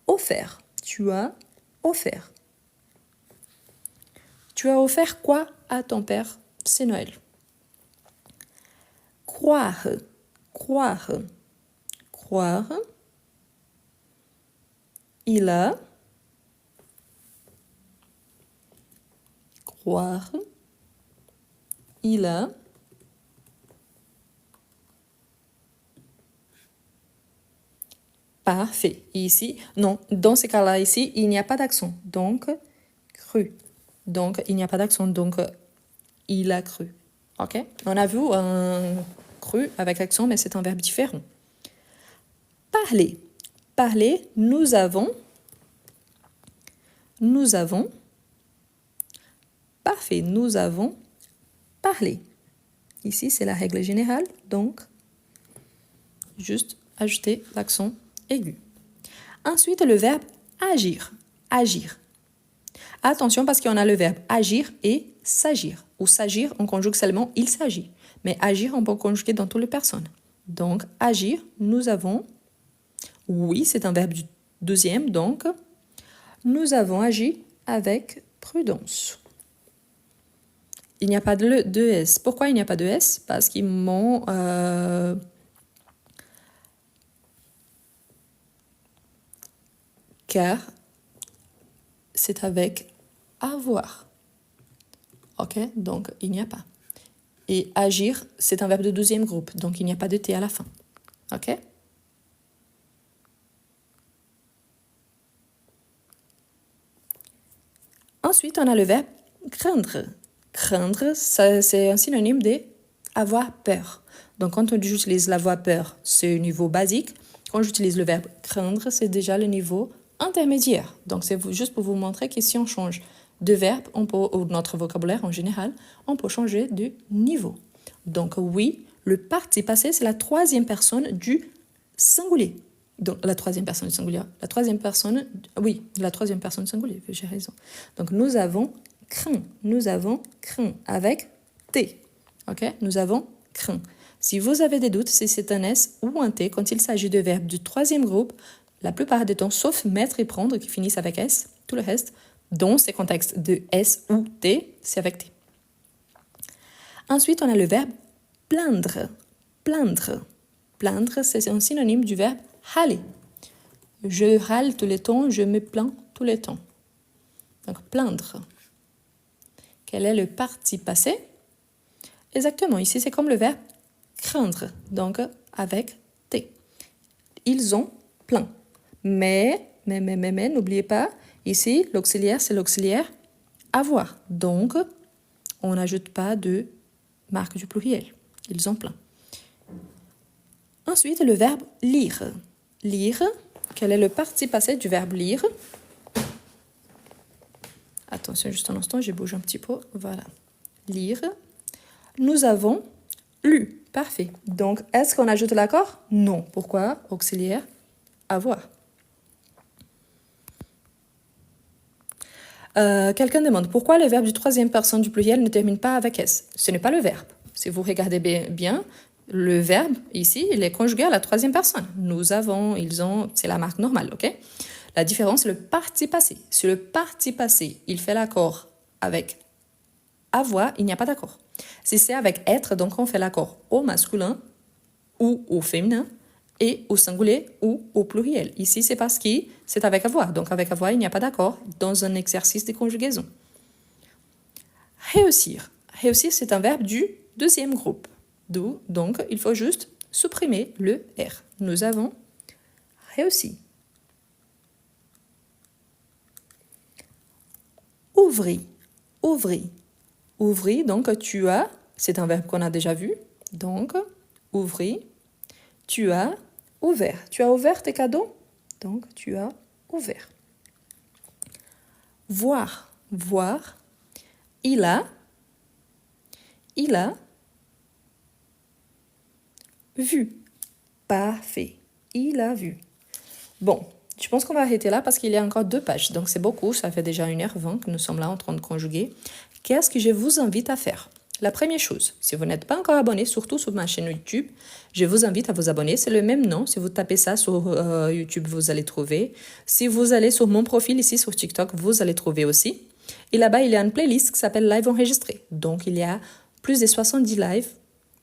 Speaker 1: offert. Tu as offert. Tu as offert quoi à ton père? C'est Noël. Croire. Croire. Croire. Il a. Croire. Il a. Parfait. Ici, non, dans ce cas-là, ici, il n'y a pas d'accent. Donc, cru. Donc, il n'y a pas d'accent. Donc, il a cru. OK? On a vu un cru avec accent, mais c'est un verbe différent. Parler. Parler, nous avons. Parfait. Nous avons parlé. Ici, c'est la règle générale. Donc, juste ajouter l'accent aigu. Ensuite, le verbe agir. Agir. Attention parce qu'on a le verbe agir et s'agir. Ou s'agir, on conjugue seulement il s'agit. Mais agir, on peut conjuguer dans toutes les personnes. Donc, agir, nous avons. Oui, c'est un verbe du deuxième. Donc, nous avons agi avec prudence. Il n'y a pas de S. Pourquoi il n'y a pas de S? Parce qu'ils m'ont... car c'est avec avoir. OK? Donc, il n'y a pas. Et agir, c'est un verbe de deuxième groupe. Donc, il n'y a pas de T à la fin. OK? Ensuite, on a le verbe craindre. Craindre, c'est un synonyme de avoir peur. Donc, quand on utilise l'avoir peur, c'est au niveau basique. Quand j'utilise le verbe craindre, c'est déjà le niveau intermédiaire. Donc, c'est juste pour vous montrer que si on change de verbe, ou notre vocabulaire en général, on peut changer de niveau. Donc, oui, le participe passé, c'est la troisième personne du singulier. Donc, la troisième personne singulière. La troisième personne singulière, j'ai raison. Donc, nous avons craint avec T. OK? Nous avons craint. Si vous avez des doutes si c'est un S ou un T, quand il s'agit de verbes du troisième groupe, la plupart des temps, sauf mettre et prendre qui finissent avec S, tout le reste, dans ces contextes de S ou T, c'est avec T. Ensuite, on a le verbe plaindre. Plaindre. Plaindre, c'est un synonyme du verbe râler. Je râle tous les temps, je me plains tous les temps. Donc, plaindre. Quel est le participe passé? Exactement, ici c'est comme le verbe craindre, donc avec T. Ils ont plaint. Mais, n'oubliez pas, ici, l'auxiliaire, c'est l'auxiliaire avoir. Donc, on n'ajoute pas de marque du pluriel. Ils ont plaint. Ensuite, le verbe lire. Lire, quel est le participe passé du verbe lire? Attention, juste un instant, je bouge un petit peu. Voilà. Lire. Nous avons lu. Parfait. Donc, est-ce qu'on ajoute l'accord? Non. Pourquoi? Auxiliaire, avoir. Quelqu'un demande pourquoi le verbe du troisième personne du pluriel ne termine pas avec S. Ce n'est pas le verbe. Si vous regardez bien, le verbe ici, il est conjugué à la troisième personne. Nous avons, ils ont, c'est la marque normale, ok? La différence, c'est le participe passé. Si le participe passé, il fait l'accord avec avoir, il n'y a pas d'accord. Si c'est avec être, donc on fait l'accord au masculin ou au féminin et au singulier ou au pluriel. Ici, c'est parce que c'est avec avoir. Donc, avec avoir, il n'y a pas d'accord dans un exercice de conjugaison. Réussir. Réussir, c'est un verbe du deuxième groupe. Donc, il faut juste supprimer le R. Nous avons réussi. Ouvrir. Ouvrir. Ouvrir, donc tu as, c'est un verbe qu'on a déjà vu. Donc, ouvrir. Tu as ouvert. Tu as ouvert tes cadeaux? Donc, tu as ouvert. Voir. Voir. Il a vu. Parfait. Il a vu. Bon, je pense qu'on va arrêter là parce qu'il y a encore 2 pages. Donc, c'est beaucoup. Ça fait déjà 1h20 que nous sommes là en train de conjuguer. Qu'est-ce que je vous invite à faire? La première chose, si vous n'êtes pas encore abonné, surtout sur ma chaîne YouTube, je vous invite à vous abonner. C'est le même nom. Si vous tapez ça sur YouTube, vous allez trouver. Si vous allez sur mon profil ici sur TikTok, vous allez trouver aussi. Et là-bas, il y a une playlist qui s'appelle Live enregistré. Donc, il y a plus de 70 lives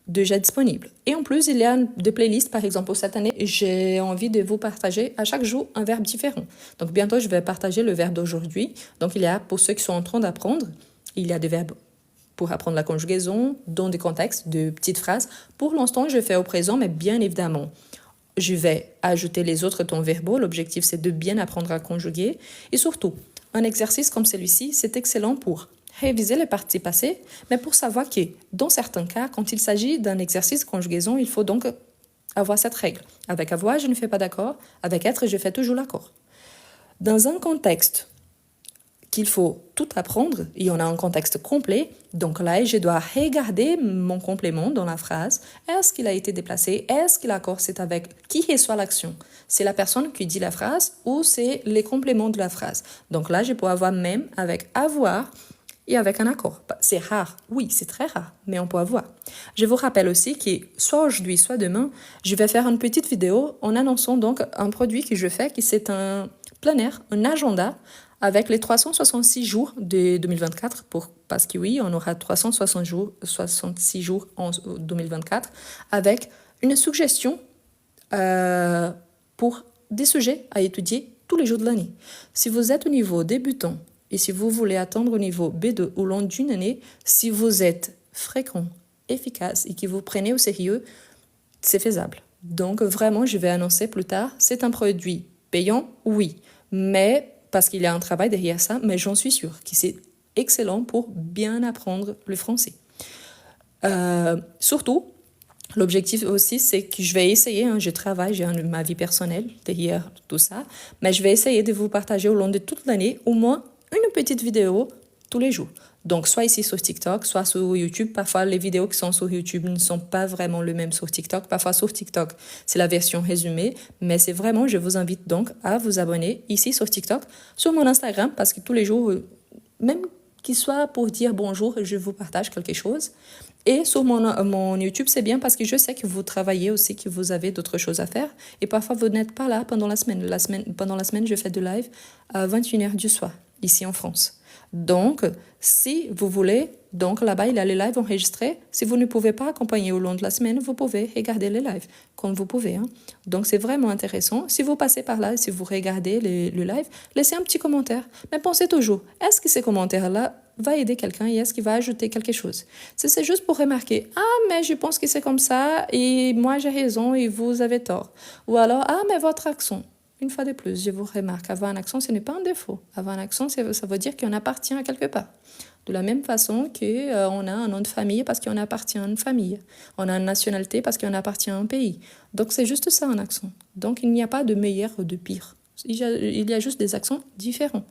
Speaker 1: déjà disponibles. Et en plus, il y a des playlists, par exemple, pour cette année, j'ai envie de vous partager à chaque jour un verbe différent. Donc, bientôt, je vais partager le verbe d'aujourd'hui. Donc, il y a, pour ceux qui sont en train d'apprendre, il y a des verbes pour apprendre la conjugaison dans des contextes de petites phrases. Pour l'instant, je fais au présent, mais bien évidemment, je vais ajouter les autres temps verbaux. L'objectif, c'est de bien apprendre à conjuguer. Et surtout, un exercice comme celui-ci, c'est excellent pour réviser les parties passées, mais pour savoir que, dans certains cas, quand il s'agit d'un exercice de conjugaison, il faut donc avoir cette règle. Avec avoir, je ne fais pas d'accord. Avec être, je fais toujours l'accord. Dans un contexte qu'il faut tout apprendre, et on a un contexte complet, donc là, je dois regarder mon complément dans la phrase. Est-ce qu'il a été déplacé? Est-ce que l'accord, c'est avec qui reçoit l'action? C'est la personne qui dit la phrase ou c'est les compléments de la phrase? Donc là, je peux avoir même avec avoir et avec un accord. C'est rare, oui, c'est très rare, mais on peut avoir. Je vous rappelle aussi que soit aujourd'hui, soit demain, je vais faire une petite vidéo en annonçant donc un produit que je fais, qui c'est un planner, un agenda, avec les 366 jours de 2024, parce que oui, on aura 366 jours en 2024, avec une suggestion pour des sujets à étudier tous les jours de l'année. Si vous êtes au niveau débutant et si vous voulez atteindre au niveau B2 au long d'une année, si vous êtes fréquent, efficace et que vous prenez au sérieux, c'est faisable. Donc vraiment, je vais annoncer plus tard, c'est un produit payant, oui, mais parce qu'il y a un travail derrière ça, mais j'en suis sûre que c'est excellent pour bien apprendre le français. Surtout, l'objectif aussi, c'est que je vais essayer, je travaille, j'ai ma vie personnelle derrière tout ça, mais je vais essayer de vous partager au long de toute l'année au moins une petite vidéo tous les jours. Donc, soit ici sur TikTok, soit sur YouTube. Parfois, les vidéos qui sont sur YouTube ne sont pas vraiment les mêmes sur TikTok. Parfois, sur TikTok, c'est la version résumée. Mais c'est vraiment, je vous invite donc à vous abonner ici sur TikTok, sur mon Instagram, parce que tous les jours, même qu'il soit pour dire bonjour, je vous partage quelque chose. Et sur mon YouTube, c'est bien parce que je sais que vous travaillez aussi, que vous avez d'autres choses à faire. Et parfois, vous n'êtes pas là pendant la semaine. Pendant la semaine, je fais de live à 21h du soir, ici en France. Donc, si vous voulez, donc là-bas, il y a les lives enregistrés. Si vous ne pouvez pas accompagner au long de la semaine, vous pouvez regarder les lives, comme vous pouvez. Hein. Donc, c'est vraiment intéressant. Si vous passez par là, si vous regardez le live, laissez un petit commentaire. Mais pensez toujours, est-ce que ces commentaires-là va aider quelqu'un et est-ce qu'il va ajouter quelque chose? Si c'est juste pour remarquer, ah, mais je pense que c'est comme ça et moi j'ai raison et vous avez tort. Ou alors, ah, mais votre accent. Une fois de plus, je vous remarque, avoir un accent, ce n'est pas un défaut. Avoir un accent, ça veut dire qu'on appartient à quelque part. De la même façon qu'on a un nom de famille parce qu'on appartient à une famille. On a une nationalité parce qu'on appartient à un pays. Donc, c'est juste ça, un accent. Donc, il n'y a pas de meilleur ou de pire. Il y a juste des accents différents.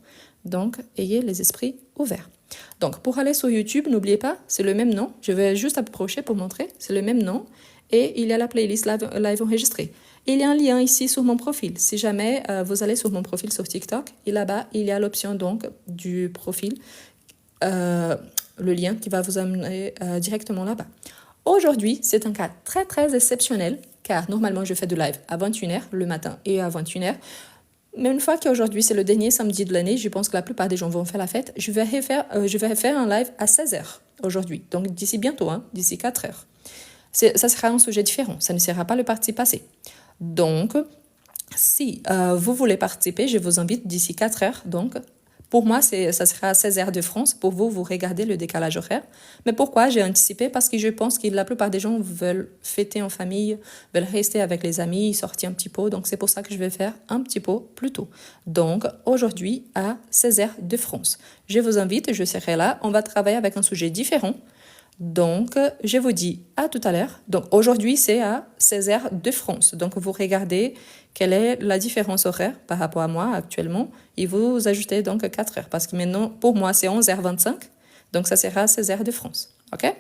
Speaker 1: Donc, ayez les esprits ouverts. Donc, pour aller sur YouTube, n'oubliez pas, c'est le même nom. Je vais juste approcher pour montrer. C'est le même nom. Et il y a la playlist live enregistrée. Il y a un lien ici sur mon profil. Si jamais vous allez sur mon profil sur TikTok, et là-bas, il y a l'option donc du profil, le lien qui va vous amener directement là-bas. Aujourd'hui, c'est un cas très, très exceptionnel, car normalement, je fais de live à 21h le matin et à 21h. Mais une fois qu'aujourd'hui, c'est le dernier samedi de l'année, je pense que la plupart des gens vont faire la fête, je vais faire un live à 16h aujourd'hui. Donc, d'ici bientôt, d'ici 4h. Ça sera un sujet différent. Ça ne sera pas le parti passé. Donc, si vous voulez participer, je vous invite d'ici 4h. Donc, pour moi, ça sera à 16h de France. Pour vous, vous regardez le décalage horaire. Mais pourquoi j'ai anticipé? Parce que je pense que la plupart des gens veulent fêter en famille, veulent rester avec les amis, sortir un petit peu. Donc, c'est pour ça que je vais faire un petit peu plus tôt. Donc, aujourd'hui, à 16h de France. Je vous invite, je serai là. On va travailler avec un sujet différent. Donc, je vous dis à tout à l'heure. Donc, aujourd'hui, c'est à 16h de France. Donc, vous regardez quelle est la différence horaire par rapport à moi actuellement et vous ajoutez donc 4 heures parce que maintenant, pour moi, c'est 11h25. Donc, ça sera à 16h de France. OK?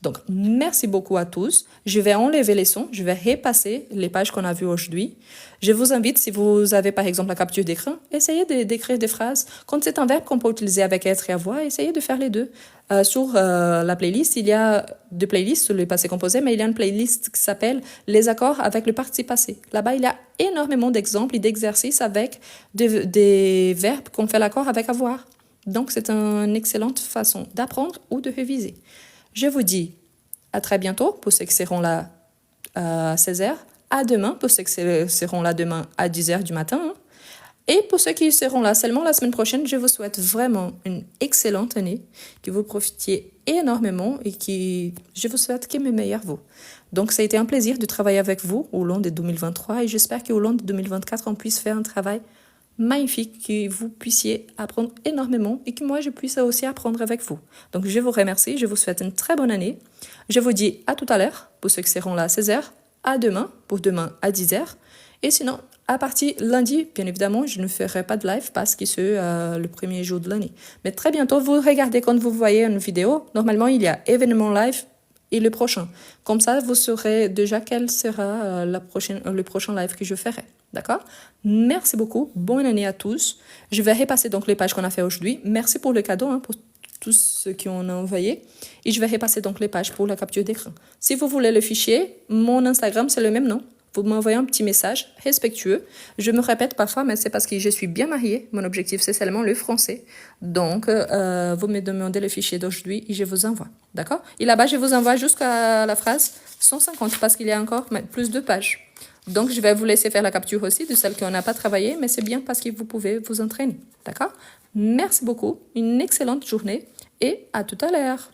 Speaker 1: Donc, merci beaucoup à tous. Je vais enlever les sons. Je vais repasser les pages qu'on a vues aujourd'hui. Je vous invite, si vous avez par exemple la capture d'écran, essayez d'écrire des phrases. Quand c'est un verbe qu'on peut utiliser avec être et avoir, essayez de faire les deux. Sur la playlist, il y a deux playlists sur le passé composé, mais il y a une playlist qui s'appelle les accords avec le participe passé. Là-bas, il y a énormément d'exemples et d'exercices avec des verbes qu'on fait l'accord avec avoir. Donc, c'est une excellente façon d'apprendre ou de réviser. Je vous dis à très bientôt pour ceux qui seront là à 16h. À demain pour ceux qui seront là demain à 10h du matin. Et pour ceux qui seront là seulement la semaine prochaine, je vous souhaite vraiment une excellente année, que vous profitiez énormément et je vous souhaite que mes meilleurs vœux. Donc, ça a été un plaisir de travailler avec vous au long de 2023 et j'espère qu'au long de 2024, on puisse faire un travail magnifique, que vous puissiez apprendre énormément et que moi, je puisse aussi apprendre avec vous. Donc, je vous remercie, je vous souhaite une très bonne année. Je vous dis à tout à l'heure pour ceux qui seront là à 16h, à demain, pour demain à 10h. Et sinon, à partir lundi, bien évidemment, je ne ferai pas de live parce que c'est le premier jour de l'année. Mais très bientôt, vous regardez quand vous voyez une vidéo. Normalement, il y a événement live et le prochain. Comme ça, vous saurez déjà quel sera le prochain live que je ferai. D'accord? Merci beaucoup. Bonne année à tous. Je vais repasser donc les pages qu'on a fait aujourd'hui. Merci pour le cadeau, pour tous ceux qui ont envoyé. Et je vais repasser donc les pages pour la capture d'écran. Si vous voulez le fichier, mon Instagram, c'est le même nom. Vous m'envoyez un petit message respectueux. Je me répète parfois, mais c'est parce que je suis bien mariée. Mon objectif, c'est seulement le français. Donc, vous me demandez le fichier d'aujourd'hui et je vous envoie. D'accord? Et là-bas, je vous envoie jusqu'à la phrase 150 parce qu'il y a encore plus de pages. Donc, je vais vous laisser faire la capture aussi de celles qu'on n'a pas travaillé, mais c'est bien parce que vous pouvez vous entraîner. D'accord? Merci beaucoup. Une excellente journée et à tout à l'heure.